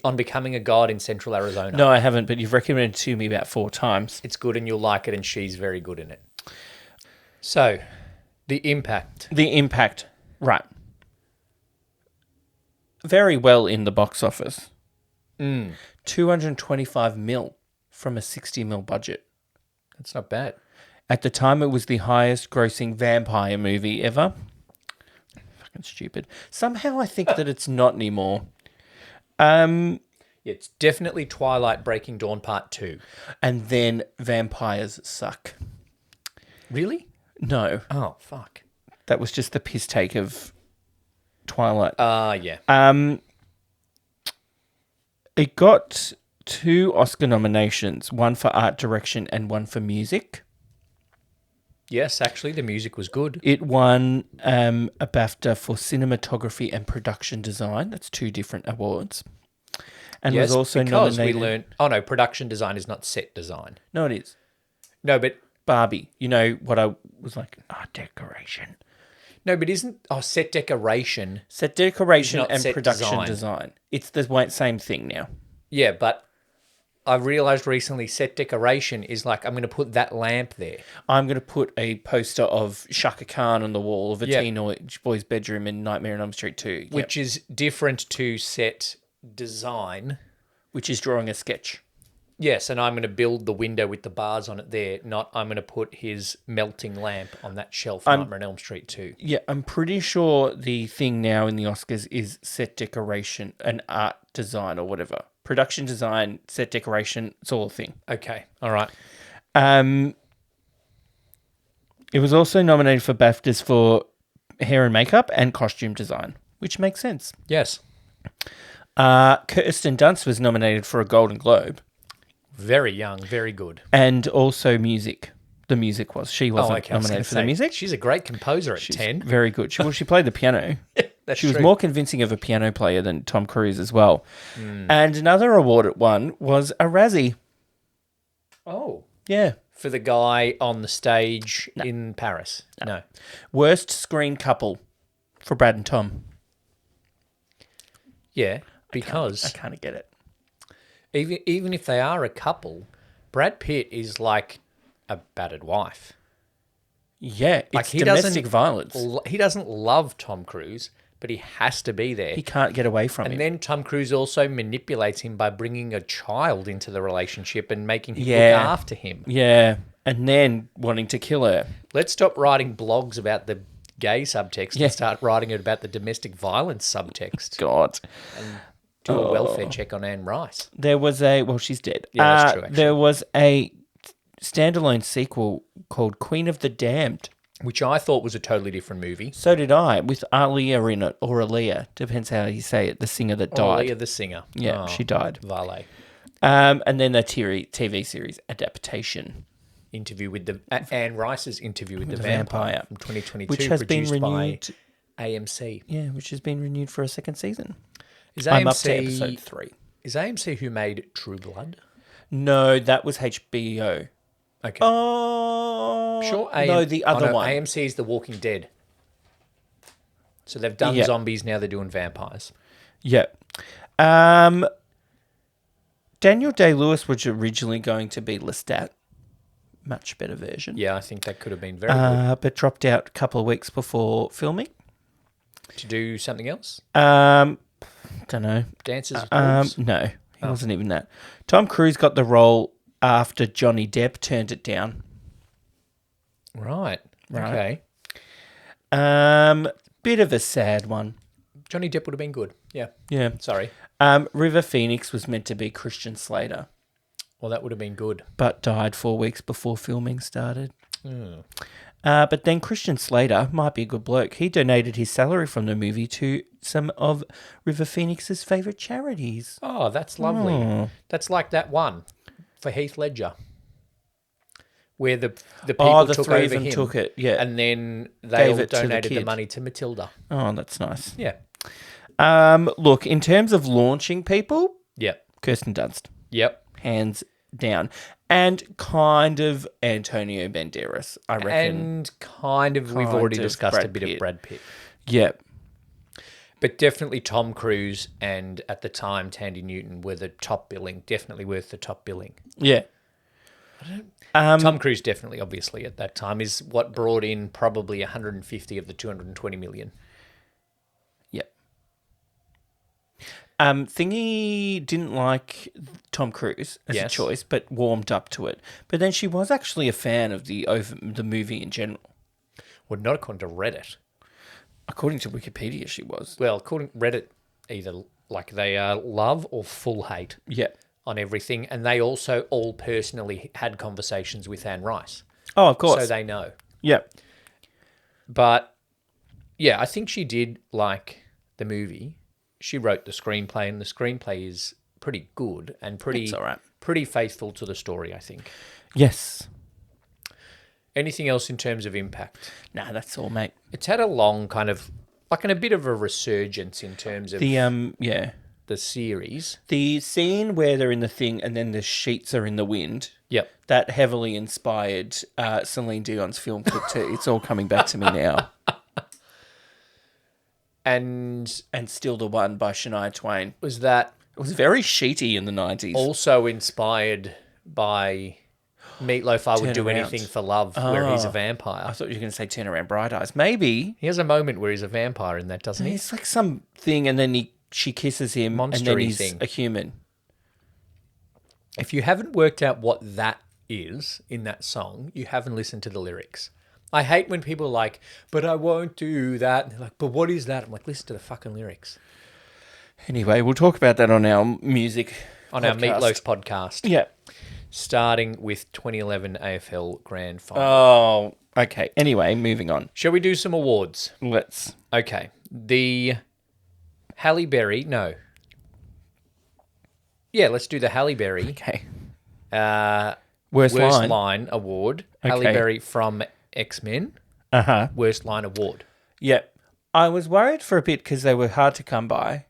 On Becoming a God in Central Arizona. No, I haven't, but you've recommended it to me about 4 times. It's good and you'll like it and she's very good in it. So, the impact. The impact. Right. Very well in the box office. 225 mil from a 60 mil budget. That's not bad. At the time, it was the highest grossing vampire movie ever. Fucking stupid. Somehow I think that it's not anymore. It's definitely Twilight Breaking Dawn Part 2. And then vampires suck. Really? No, Oh, fuck. that was just the piss take of Twilight. Yeah. It got 2 Oscar nominations, one for art direction and one for music. Yes, actually, the music was good. It won a BAFTA for cinematography and production design. That's 2 different awards. And Yes, was also because nominated. we learned... Oh, no, production design is not set design. No, it is. No, but Barbie. You know what I was like? Art decoration. No, but isn't set decoration? Set decoration It's not and set production design. design. It's the same thing now. Yeah, but I realized recently set decoration is like I'm going to put that lamp there. I'm going to put a poster of Shaka Khan on the wall of a Yeah. teenage boy's bedroom in Nightmare on Elm Street 2. Yep. Which is different to set design. Which is drawing a sketch. Yes, and I'm going to build the window with the bars on it there, not I'm going to put his melting lamp on that shelf in Nightmare on Elm Street 2. Yeah, I'm pretty sure the thing now in the Oscars is set decoration and art design or whatever. Production design, set decoration, it's all a thing. Okay, all right. It was also nominated for BAFTAs for hair and makeup and costume design, which makes sense. Yes. Kirsten Dunst was nominated for a Golden Globe. Very young, very good. And also music. The music was. She wasn't I was nominated gonna for the say, music. She's a great composer at She's 10. very good. She played the piano. She was true. more convincing of a piano player than Tom Cruise as well. Hmm. And another award it won was a Razzie. Oh. Yeah. For the guy on the stage in Paris. No. Worst screen couple for Brad and Tom. Yeah, because I kind of get it. even if they are a couple, Brad Pitt is like a battered wife. Yeah, Like it's he domestic doesn't violence. He doesn't love Tom Cruise, but he has to be there. He can't get away from And him. then Tom Cruise also manipulates him by bringing a child into the relationship and making him Yeah. look after him. Yeah, and then wanting to kill her. Let's stop writing blogs about the gay subtext and start writing it about the domestic violence subtext. God. Do a welfare check on Anne Rice. There was a... Well, she's dead. Yeah, that's true, actually. There was a standalone sequel called Queen of the Damned. Which I thought was a totally different movie. So did I, with Aaliyah in it, or Aaliyah, depends how you say it, the singer that died. Aaliyah the singer. Yeah, she died. Valet. And then the TV series adaptation. Interview with the Anne Rice's Interview with the Vampire from 2022, which has been produced renewed by AMC. Yeah, which has been renewed for a second season. Is AMC, I'm up to episode 3. Is AMC who made True Blood? No, that was HBO. Okay. Oh, Sure. no, the other one. AMC is The Walking Dead. So they've done zombies, now they're doing vampires. Yeah. Daniel Day-Lewis was originally going to be Lestat. Much better version. Yeah, I think that could have been very good. But dropped out a couple of weeks before filming. To do something else? Don't know. Dances with Wolves? No, he wasn't even that. Tom Cruise got the role after Johnny Depp turned it down. Right. Okay. Bit of a sad one. Johnny Depp would have been good. Yeah. Yeah. Sorry. River Phoenix was meant to be Christian Slater, Well, that would have been good. but died 4 weeks before filming started. But then Christian Slater might be a good bloke. He donated his salary from the movie to some of River Phoenix's favourite charities. Oh, that's lovely. That's like that one for Heath Ledger, where the people the took three over of them him, took it, yeah. and then they Gave all it to the donated the kid. money to Matilda. Oh, that's nice. Yeah. Look, in terms of launching people, Yep. Kirsten Dunst, Yep. hands down. And kind of Antonio Banderas, I reckon. And kind of, we've Kind already of discussed a Brad bit of Pitt. Brad Pitt. Yeah. But definitely Tom Cruise and at the time Tandy Newton were the top billing, definitely worth the top billing. Yeah. Tom Cruise definitely, obviously, at that time is what brought in probably 150 of the 220 million. Yep. Thingy didn't like Tom Cruise as a Yes. choice, but warmed up to it. But then she was actually a fan of the movie in general. Well, not according to Reddit. According to Wikipedia, she was. Well, according to Reddit, either like they are love or full hate Yeah. on everything. And they also all personally had conversations with Anne Rice. Oh, of course. So they know. Yeah. But yeah, I think she did like the movie. She wrote the screenplay, and the screenplay is pretty good and It's all right. pretty faithful to the story, I think. Yes. Anything else in terms of impact? Nah, that's all, mate. It's had a long kind of, like in a bit of a resurgence in terms of The the series. the scene where they're in the thing and then the sheets are in the wind. Yep. That heavily inspired Celine Dion's film clip too. It's all coming back to me now. And And Still the One by Shania Twain. was that It was very sheety in the 90s. also inspired by Meatloaf, I Would Turn Do Around. Anything for Love, where he's a I vampire? thought you were going to say Turn Around Bright Eyes. Maybe. He has a moment where he's a vampire in that, doesn't he? It's like some thing and then she kisses him and then Monstery he's thing. a human. If you haven't worked out what that is in that song, you haven't listened to the lyrics. I hate when people are like, but I won't do that. And they're like, but what is that? I'm like, listen to the fucking lyrics. Anyway, we'll talk about that on our music On our podcast. Meatloaf podcast. Yeah. Starting with 2011 AFL Grand Final. Oh, okay. Anyway, moving on. Shall we do some awards? Let's. Okay. The Halle Berry, no. Yeah, let's do the Halle Berry Okay. Worst line. Line Award. Halle Okay. Berry from X-Men, Uh-huh. Worst Line Award. Yep. I was worried for a bit because they were hard to come by.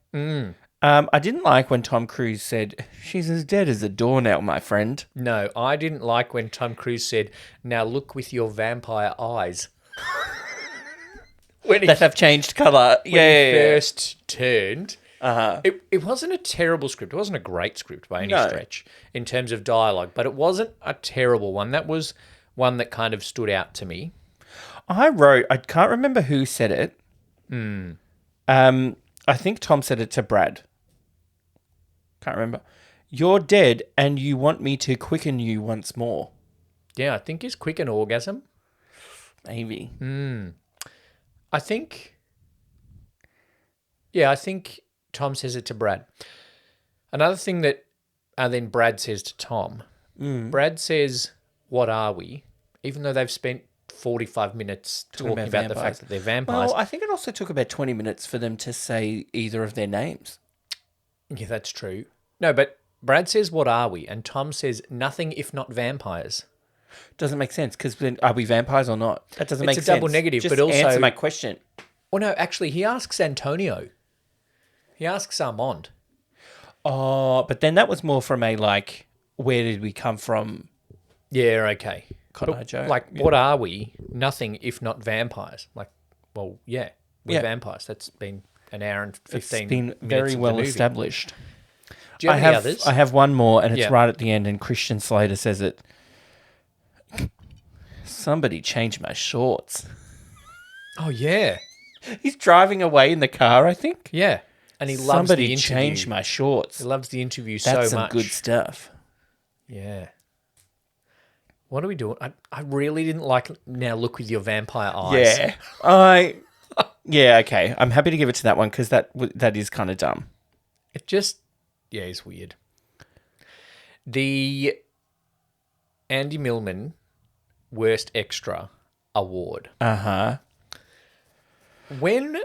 I didn't like when Tom Cruise said, "She's as dead as a doornail, my friend." No, I didn't like when Tom Cruise said, "Now look with your vampire eyes." when he, That have changed colour. when he first turned. Uh-huh. It wasn't a terrible script. It wasn't a great script by any No. stretch in terms of dialogue, but it wasn't a terrible one. That was one that kind of stood out to me. I can't remember who said it. I think Tom said it to Brad. Can't remember. "You're dead and you want me to quicken you once more." Yeah, I think is quick an orgasm. Maybe. I think. Yeah, I think Tom says it to Brad. Another thing that then Brad says to Tom. Brad says, "What are we?" Even though they've spent 45 minutes talking about the fact that they're vampires. Well, I think it also took about 20 minutes for them to say either of their names. Yeah, that's true. No, but Brad says, "What are we?" And Tom says, "Nothing if not vampires." Doesn't make sense because then are we vampires or not? That doesn't make sense. It's a double negative, Just but also answer my question. Well, no, actually, he asks Antonio. He asks Armand. Oh, but then that was more from a like, where did we come from? Yeah, okay. Kind of joke. Like, what are we? Nothing if not vampires. Like, well, yeah, we're vampires. That's been an hour and 15 It's been minutes very of the well movie. established. Do you have any others? I have one more, and it's Yeah. right at the end, and Christian Slater says it. "Somebody change my shorts." Oh, yeah. He's driving away in the car, I think. Yeah. And he loves "Somebody the interview. change my shorts." He loves the interview That's so some much. good stuff. Yeah. What are we doing? I really didn't like "Now look with your vampire eyes." Yeah, okay. I'm happy to give it to that one because that is kind of dumb. It just, yeah, it's weird. The Andy Millman Worst Extra Award. Uh-huh. When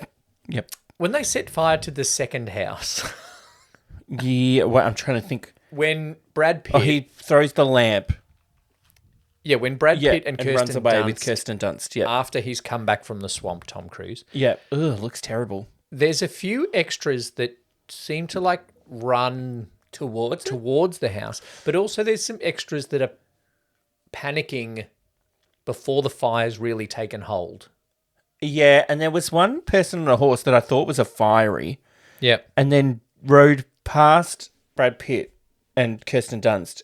Yep. they set fire to the second house, Yeah, well, I'm trying to think. when Brad Pitt, Oh, he throws the lamp. yeah, when Brad Yeah, Pitt and Kirsten runs away Dunst, with Kirsten Dunst. Yeah. after he's come back from the swamp, Tom Cruise, Yeah. Ugh, looks terrible. there's a few extras that seem to like run towards the house, but also there's some extras that are panicking before the fire's really taken hold. Yeah, and there was one person on a horse that I thought was a fiery, Yep. and then rode past Brad Pitt and Kirsten Dunst,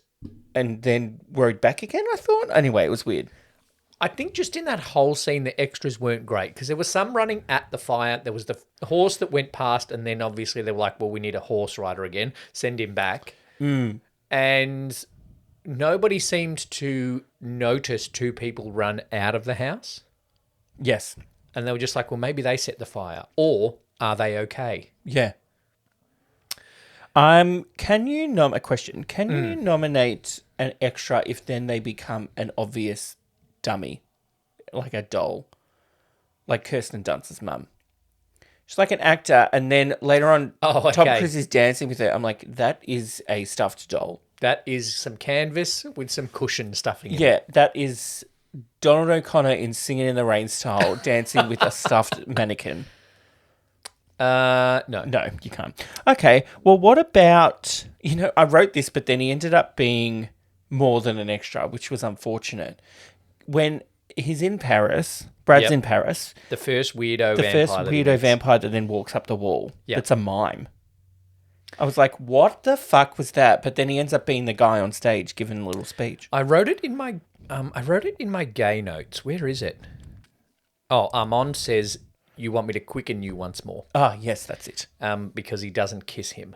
and then rode back again, I thought. Anyway, it was weird. I think just in that whole scene, the extras weren't great because there was some running at the fire. There was the horse that went past, and then obviously they were like, well, we need a horse rider again. Send him back. And nobody seemed to notice two people run out of the house. Yes. And they were just like, well, maybe they set the fire. Or are they okay? Yeah. Can you a question? Can you nominate an extra if then they become an obvious dummy, like a doll, like Kirsten Dunst's mum? She's like an actor, and then later on, Oh, Tom okay. Cruise is dancing with her. I'm like, that is a stuffed doll. That is some canvas with some cushion stuffing in it. Yeah, that is Donald O'Connor in Singing in the Rain style, dancing with a stuffed mannequin. No. No, you can't. Okay, well, what about, I wrote this, but then he ended up being more than an extra, which was unfortunate. When he's in Paris, Brad's Yep. in Paris, The first weirdo the vampire. first that he weirdo meets. vampire that then walks up the wall. Yep. That's a mime. I was like, what the fuck was that? But then he ends up being the guy on stage giving a little speech. I wrote it in my gay notes. Where is it? Oh, Armand says, "You want me to quicken you once more." Ah, yes, that's it. Because he doesn't kiss him.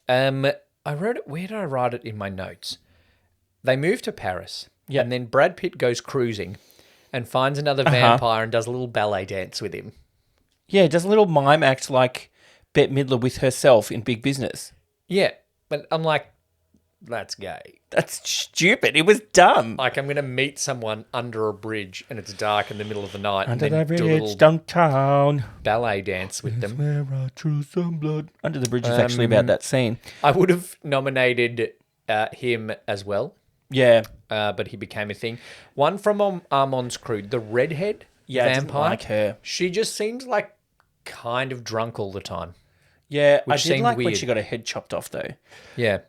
I wrote it. Where did I write it in my notes? They move to Paris. Yep. And then Brad Pitt goes cruising and finds another vampire and does a little ballet dance with him. Yeah, does a little mime act like Bette Midler with herself in Big Business. Yeah, but I'm like, that's gay. That's stupid. It was dumb. Like, I'm going to meet someone under a bridge and it's dark in the middle of the night Under and the then do a bridge little downtown. ballet dance with them. Where I drew some blood. Under the bridge is actually about that scene. I would have nominated him as well, Yeah. but he became a thing. One from Armand's crew, the redhead Yeah, I didn't vampire. like her. She just seems like kind of drunk all the time. Yeah, I Which did seemed like when weird. she got her head chopped off, though. Yeah.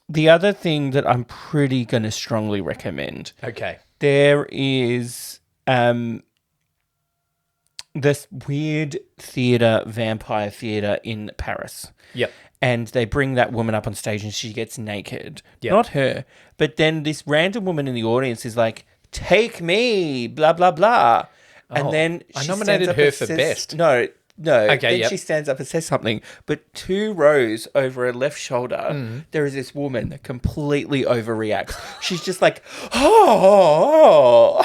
The other thing that I'm pretty going to strongly recommend, Okay. there is this weird vampire theatre in Paris. Yep. And they bring that woman up on stage and she gets naked. Yep. Not her. But then this random woman in the audience is like, take me, blah, blah, blah. And Oh, then I she nominated stands up her and for says- best. No. Okay, Then yep. she stands up and says something. But 2 rows over her left shoulder, there is this woman that completely overreacts. She's just like, oh.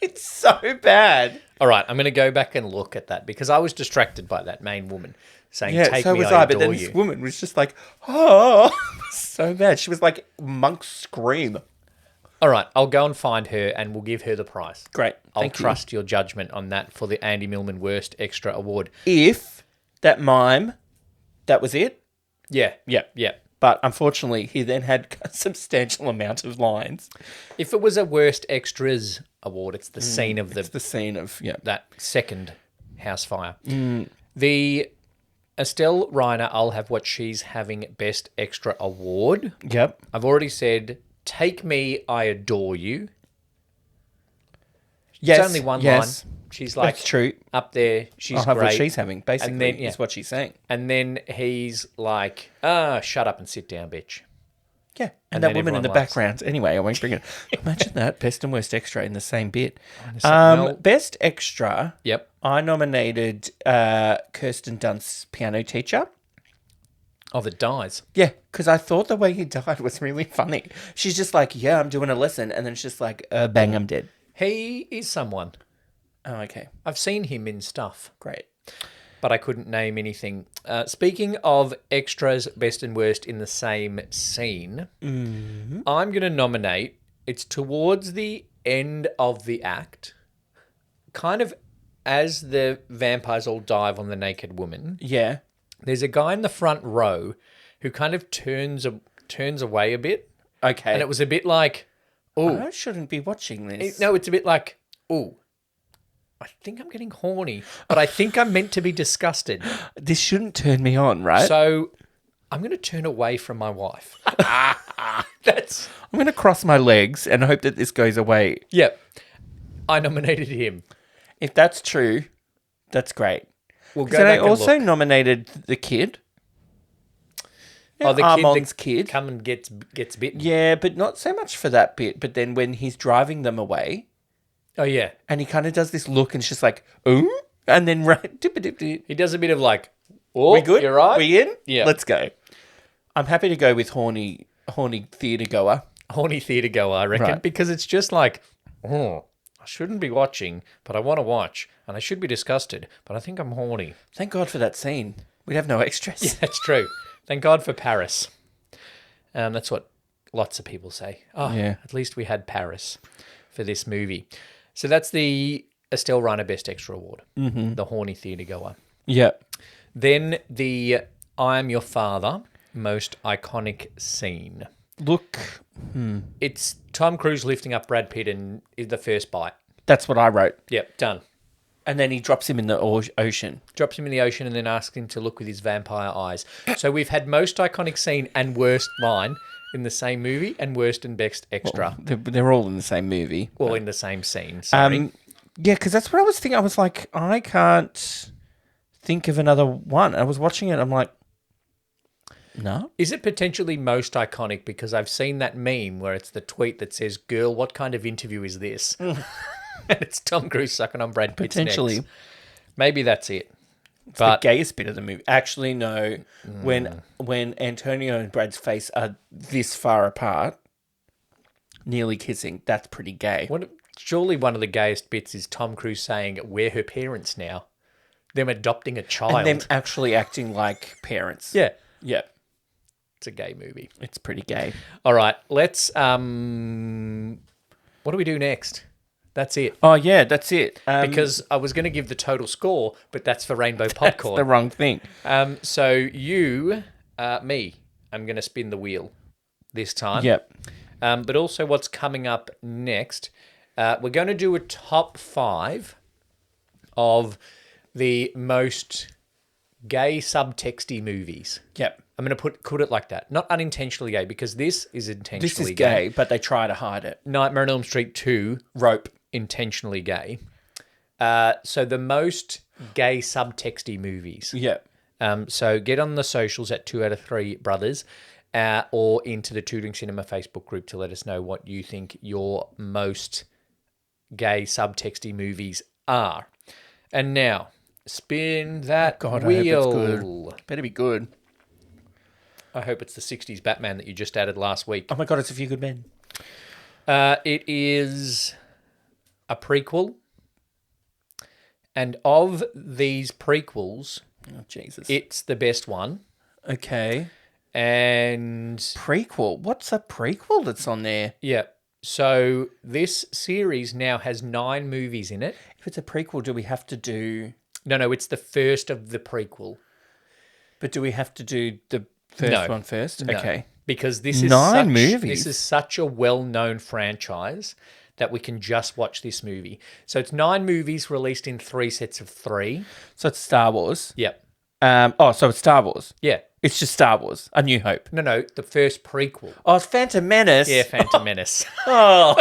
It's so bad. All right, I'm going to go back and look at that because I was distracted by that main woman saying, Yeah, take so me, was I I. But adore then you. this woman was just like, oh. So bad. She was like monk's scream. All right, I'll go and find her and we'll give her the prize. Great. I'll Thank you. trust your judgment on that for the Andy Millman Worst Extra Award. If that mime, that was it. Yeah. Yeah. Yeah. But unfortunately, he then had a substantial amount of lines. If it was a Worst Extras Award, it's the scene of It's the scene of, yeah. that second house fire. The Estelle Reiner, I'll have what she's having Best Extra Award. Yep. I've already said, take me, I adore you. Yes. It's only one line. She's like That's true. up there. She's I'll have great. what she's having, basically, And then, is what she's saying. And then he's like, shut up and sit down, bitch. Yeah. And And that then woman in the everyone laughs. background. Anyway, I won't bring it. Imagine that. Best and worst extra in the same bit. well- Best extra, Yep. I nominated Kirsten Dunst's piano teacher. Oh, that dies. Yeah, because I thought the way he died was really funny. She's just like, yeah, I'm doing a lesson. And then it's just like, bang, I'm dead. He is someone. Oh, okay. I've seen him in stuff, Great. but I couldn't name anything. Speaking of extras, best and worst in the same scene, I'm going to nominate, it's towards the end of the act, kind of as the vampires all dive on the naked woman. Yeah. There's a guy in the front row who kind of turns away a bit. Okay. And it was a bit like, oh, I shouldn't be watching this. no, it's a bit like, oh, I think I'm getting horny, but I think I'm meant to be disgusted. This shouldn't turn me on, right? So I'm going to turn away from my wife. That's, I'm going to cross my legs and hope that this goes away. yep. I nominated him. If that's true, that's great. We'll go So I back and also look. nominated the kid. Oh, the Armand's kid kid. come and gets bitten. Yeah, but not so much for that bit. But then when he's driving them away, Oh, yeah. and he kind of does this look and it's just like, ooh, and then right, He does a bit of like, oh, we good? you're right. We in? Yeah. Let's go. I'm happy to go with horny theatre goer. Horny theatre goer, I reckon, Right. because it's just like, oh, I shouldn't be watching, but I want to watch, and I should be disgusted, but I think I'm horny. Thank God for that scene. We'd have no extras. That's true. Thank God for Paris. That's what lots of people say. Oh, Yeah. At least we had Paris for this movie. So that's the Estelle Reiner Best Extra Award, the horny theatre goer. Yeah. Then the I Am Your Father most iconic scene. Look, It's Tom Cruise lifting up Brad Pitt in the first bite. that's what I wrote. Yep, done. And then he drops him in the ocean. Drops him in the ocean and then asks him to look with his vampire eyes. So we've had most iconic scene and worst line in the same movie and worst and best extra. They're all in the same movie. Well, in the same scene, sorry. Yeah, because that's what I was thinking. I was like, I can't think of another one. I was watching it. I'm like, no. Is it potentially most iconic because I've seen that meme where it's the tweet that says, girl, what kind of interview is this? and it's Tom Cruise sucking on Brad Pitt's Potentially. necks. Maybe that's it. The gayest bit of the movie. Actually, no. When Antonio and Brad's face are this far apart, nearly kissing, that's pretty gay. Surely one of the gayest bits is Tom Cruise saying, we're her parents now. Them adopting a child. And them actually acting like parents. Yeah. Yeah. It's a gay movie. It's pretty gay. All right. Let's... what do we do next? That's it. Oh, yeah, that's it. Because I was going to give the total score, but that's for Rainbow that's Popcorn. the wrong thing. So you, me, I'm going to spin the wheel this time. Yep. But also what's coming up next, We're going to do a top 5 of the most gay subtext-y movies. Yep. I'm going to put it like that. Not unintentionally gay, because this is intentionally This is gay, but they try to hide it. Nightmare on Elm Street 2, Rope. intentionally gay. So the most gay subtext-y movies. Yep. So get on the socials at 2 out of 3 brothers, or into the Two Drink Cinema Facebook group to let us know what you think your most gay subtexty movies are. And now, spin that wheel. I hope it's good. Better be good. I hope it's the 60s Batman that you just added last week. Oh my God, it's A Few Good Men. It is a prequel. And of these prequels, Oh, Jesus. it's the best one. Okay. And Prequel? What's a prequel that's on there? yeah, so this series now has 9 movies in it. If it's a prequel, do we have to do... No, it's the first of the prequel. But do we have to do the first one first? No, Okay. because this is 9 movies? This is such a well-known franchise that we can just watch this movie. So it's 9 movies released in 3 sets of 3. So it's Star Wars. Yep. So it's Star Wars. Yeah. It's just Star Wars. A New Hope. No, the first prequel. Oh, it's Phantom Menace. Yeah, Phantom Menace. Oh.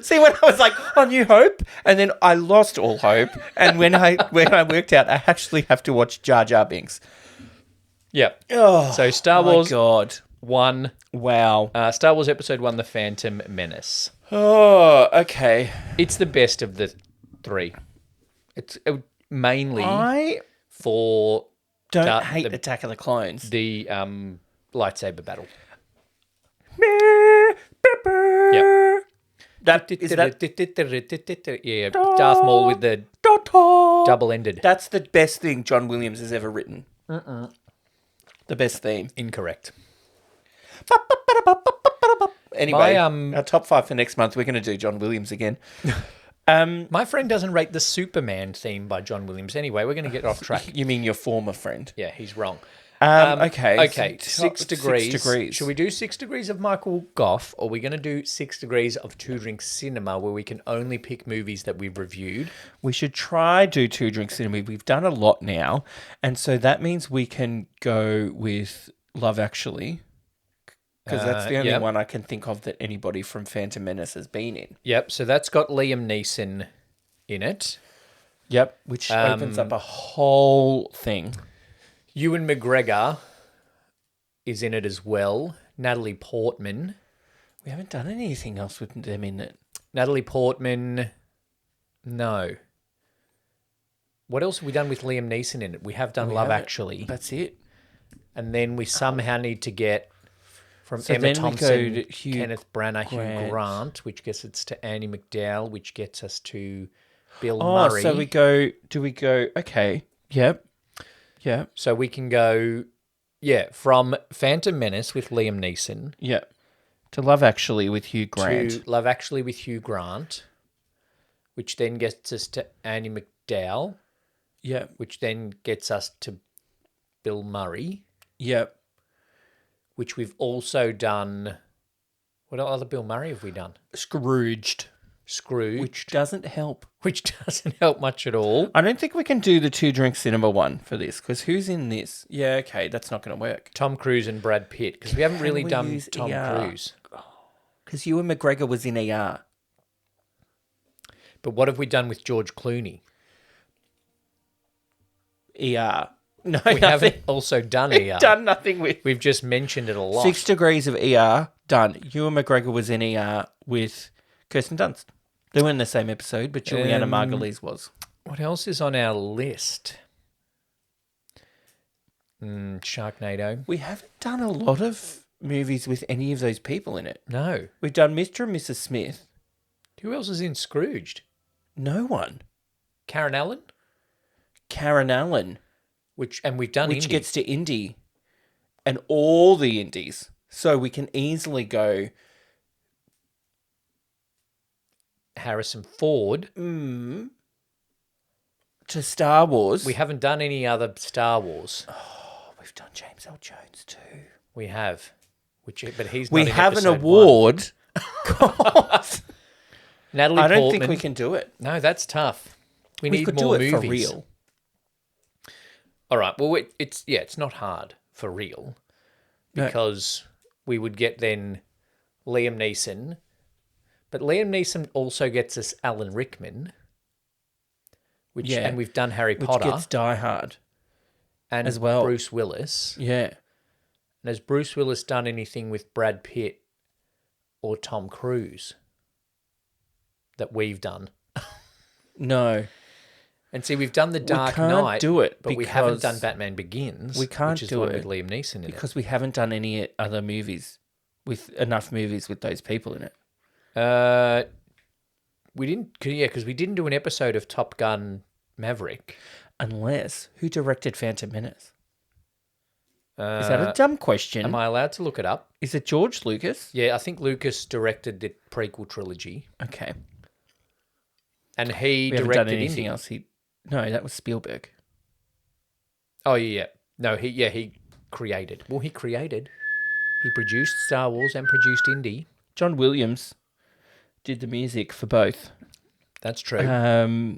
See, when I was like, "Oh, New Hope," and then I lost all hope, and when I worked out, I actually have to watch Jar Jar Binks. Yep. Oh, So Star my Wars God. 1, Wow. Star Wars Episode 1, The Phantom Menace. Oh, okay. It's the best of the 3. It's mainly I for don't hate Attack of the Clones. the lightsaber battle. Yep. Yeah, Darth Maul with the double-ended. That's the best thing John Williams has ever written. The best theme. Incorrect. Anyway, My, our top 5 for next month, we're going to do John Williams again. My friend doesn't rate the Superman theme by John Williams. Anyway, we're going to get off track. You mean your former friend? Yeah, he's wrong. Okay. Okay, 6 degrees. 6 degrees. Should we do 6 degrees of Michael Goff, or are we going to do 6 degrees of Two Drink Cinema, where we can only pick movies that we've reviewed? We should try do 2 Drink Cinema. We've done a lot now, and so that means we can go with Love Actually, because that's the only one I can think of that anybody from Phantom Menace has been in. Yep, so that's got Liam Neeson in it. Yep, which opens up a whole thing. Ewan McGregor is in it as well. Natalie Portman. We haven't done anything else with them in it. Natalie Portman, no. What else have we done with Liam Neeson in it? We have done Love Actually. That's it. And then we somehow need to get from So Emma then we go Thompson, to Hugh Kenneth Branagh, Grant. Hugh Grant, which gets us to Annie McDowell, which gets us to Bill Oh, Murray. so okay. Yep. Yep. So we can go, from Phantom Menace with Liam Neeson Yep. To Love Actually with Hugh Grant. to Love Actually with Hugh Grant, which then gets us to Annie McDowell, Yep. which then gets us to Bill Murray, Yep. which we've also done. What other Bill Murray have we done? Scrooged. Scrooge, Which doesn't help. which doesn't help much at all. I don't think we can do the 2 Drink Cinema one for this, because who's in this? Yeah, okay, that's not going to work. Tom Cruise and Brad Pitt, because we haven't really we done use Tom ER? Cruise. Because Ewan McGregor was in ER. But what have we done with George Clooney? ER. No, We nothing. haven't also done ER. Done nothing with. We've just mentioned it a lot. 6 degrees of ER, done. Ewan McGregor was in ER with Kirsten Dunst. They weren't in the same episode, but Juliana Margulies was. What else is on our list? Sharknado. We haven't done a lot of movies with any of those people in it. No. We've done Mr. and Mrs. Smith. Who else is in Scrooged? No one. Karen Allen? Karen Allen, And we've done which Indy. gets to Indy. And all the indies. So we can easily go Harrison Ford. to Star Wars. We haven't done any other Star Wars. Oh, we've done James L. Jones too. We have. But he's not We in have an episode award. God. Natalie I don't Portman. think we can do it. No, that's tough. We We need could more do it movies. for real. All right. Well, it's not hard for real No. because we would get then Liam Neeson, but Liam Neeson also gets us Alan Rickman, and we've done Harry Which Potter gets Die Hard and as well. Bruce Willis. Yeah. And has Bruce Willis done anything with Brad Pitt or Tom Cruise that we've done? No. And see, we've done The Dark can't Knight, do it but we haven't because done Batman Begins. we can't which is do the one it with Liam Neeson in it. because we haven't done any other movies with enough movies with those people in it. We didn't, because we didn't do an episode of Top Gun Maverick. Unless, who directed Phantom Menace? Is that a dumb question? Am I allowed to look it up? Is it George Lucas? Yeah, I think Lucas directed the prequel trilogy, Okay. and he We haven't directed done anything Indy. else. No, that was Spielberg. Oh yeah, no, he created. Well, he produced Star Wars and produced Indy. John Williams did the music for both. That's true.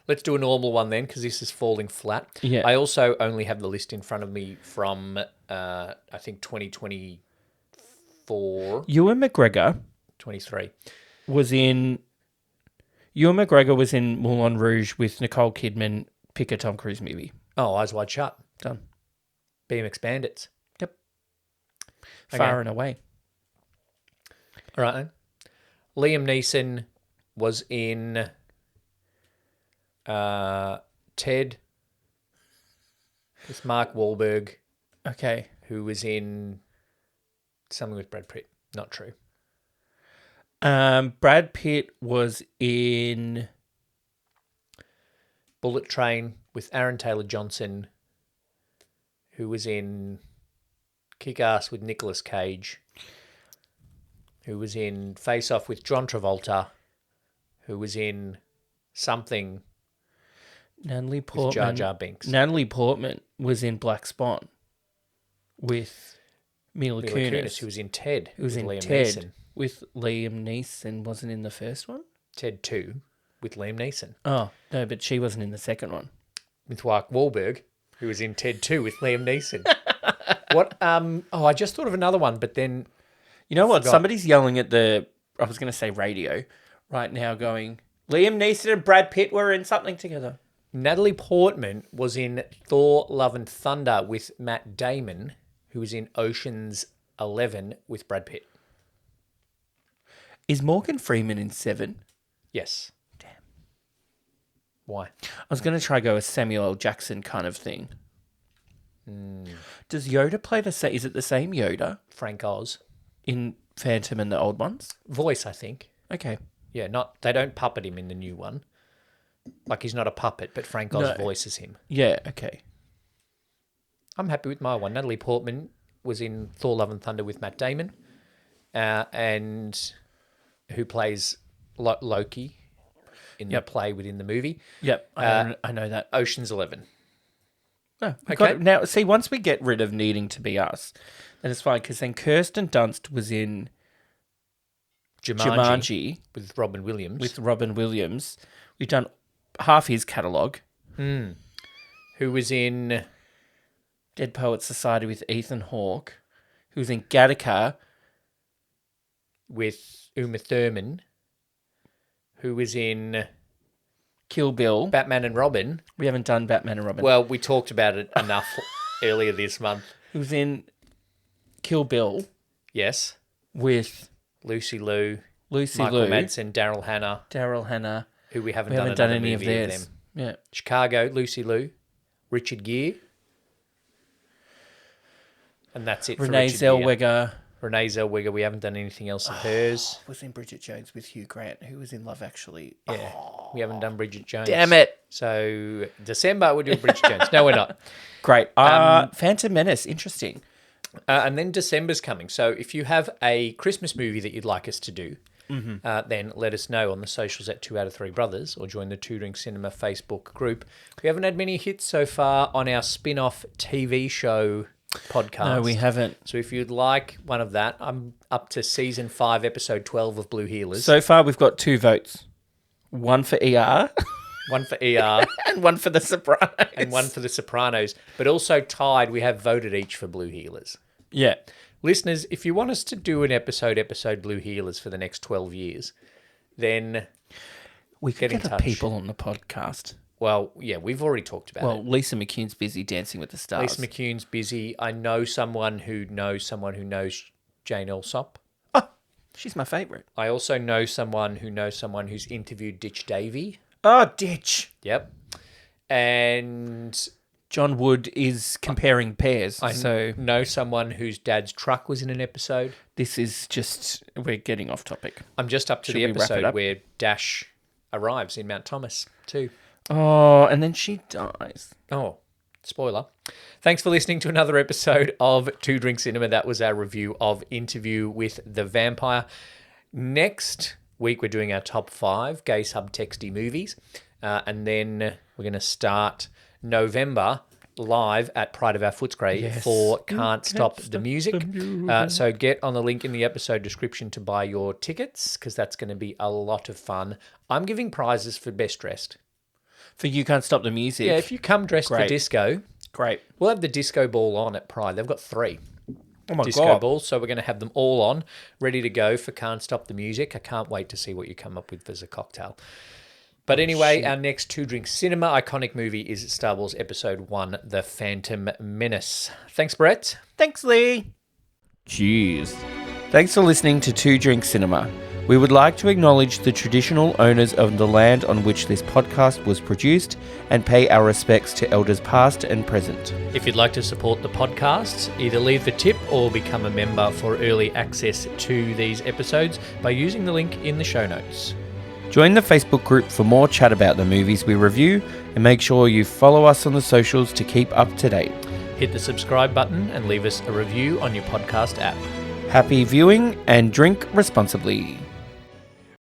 Let's do a normal one then, because this is falling flat. Yeah. I also only have the list in front of me from I think 2024, Ewan McGregor 23. was in. Ewan McGregor was in Moulin Rouge with Nicole Kidman. Pick a Tom Cruise movie. Oh, Eyes Wide Shut. Done. BMX Bandits. Yep. Okay. Far and away. All right then. Liam Neeson was in Ted. It's Mark Wahlberg, Okay. who was in something with Brad Pitt. Not true. Brad Pitt was in. Bullet Train with Aaron Taylor Johnson, who was in Kick-Ass with Nicolas Cage, who was in Face Off with John Travolta, who was in something Natalie with Portman. Jar Jar Binks. Natalie Portman was in Black Spawn with Mila Mila Kunis, Kunis. who was in Ted. Who was with in Liam Ted Neeson. with Liam Neeson. Wasn't in the first one? Ted 2 with Liam Neeson. Oh, no, but she wasn't in the second one. With Mark Wahlberg, who was in Ted 2 with Liam Neeson. What? I just thought of another one, but then You know what? Forgot. Somebody's yelling at the, I was going to say radio, right now going, Liam Neeson and Brad Pitt were in something together. Natalie Portman was in Thor: Love and Thunder with Matt Damon, who was in Ocean's 11 with Brad Pitt. Is Morgan Freeman in Seven? Yes. Damn. Why? I was going to try go a Samuel L. Jackson kind of thing. Does Yoda play the same? Is it the same Yoda Frank Oz. in Phantom and the old ones? Voice, I think. Okay. Yeah, they don't puppet him in the new one. Like, he's not a puppet, but Frank Oz No. voices him. Yeah, okay. I'm happy with my one. Natalie Portman was in Thor: Love and Thunder with Matt Damon, and who plays Loki in the play within the movie. Yep, I know that. Ocean's 11. No, we Okay. got it. Now, see, once we get rid of needing to be us, then it's fine, because then Kirsten Dunst was in Jumanji with Robin Williams. with Robin Williams. We've done half his catalogue. Who was in Dead Poets Society with Ethan Hawke, who was in Gattaca. with Uma Thurman, who was in Kill Bill. Batman and Robin. We haven't done Batman and Robin. Well, we talked about it enough earlier this month. Who was in Kill Bill Yes. with Lucy Liu, Lucy Michael Liu, Madsen, Daryl Hannah, Daryl Hannah. who we haven't We done haven't done another any of movie theirs. them. Yeah. Chicago, Lucy Liu, Richard Gere. And that's it Renee for Richard Gere. Zellweger Renee Zellweger, we haven't done anything else of hers. was in Bridget Jones with Hugh Grant, who was in Love Actually. Yeah, we haven't done Bridget Jones. Damn it. So December we're doing Bridget Jones. No, we're not. Great. Phantom Menace, interesting. And then December's coming. So if you have a Christmas movie that you'd like us to do, then let us know on the socials at 2 out of 3 Brothers or join the Two Drink Cinema Facebook group. We haven't had many hits so far on our spin-off TV show podcast. No, we haven't. So if you'd like one of that, I'm up to season 5, episode 12 of Blue Healers. So far, we've got 2 votes. One for ER. One for ER. And one for The Sopranos. And one for The Sopranos. But also tied, we have voted each for Blue Healers. Yeah. Listeners, if you want us to do an episode Blue Healers for the next 12 years, then we could get in get touch. people on the podcast. Well, yeah, we've already talked about it. Well, Lisa McCune's busy Dancing with the Stars. Lisa McCune's busy. I know someone who knows Jane Alsop. Oh, she's my favourite. I also know someone who's interviewed Ditch Davey. Oh, Ditch. Yep. And John Wood is comparing pairs. I so know someone whose dad's truck was in an episode. this is just, we're getting off topic. I'm just up to Should the we wrap it episode up? where Dash arrives in Mount Thomas too. Oh, and then she dies. Oh, spoiler. Thanks for listening to another episode of Two Drink Cinema. That was our review of Interview with the Vampire. Next week, we're doing our top 5 gay subtext-y movies. And then we're going to start November live at Pride of Our Footscray for Can't Stop the Music. So get on the link in the episode description to buy your tickets, because that's going to be a lot of fun. I'm giving prizes for Best Dressed. For You Can't Stop the Music. Yeah, if you come dressed for Great. disco, Great. we'll have the disco ball on at Pride. They've got 3 Oh my disco God. balls, so we're going to have them all on, ready to go for Can't Stop the Music. I can't wait to see what you come up with as a cocktail. But anyway, our next Two Drink Cinema iconic movie is Star Wars Episode 1, The Phantom Menace. Thanks, Brett. Thanks, Lee. Cheers. Thanks for listening to Two Drink Cinema. We would like to acknowledge the traditional owners of the land on which this podcast was produced and pay our respects to elders past and present. If you'd like to support the podcast, either leave a tip or become a member for early access to these episodes by using the link in the show notes. Join the Facebook group for more chat about the movies we review, and make sure you follow us on the socials to keep up to date. Hit the subscribe button and leave us a review on your podcast app. Happy viewing and drink responsibly.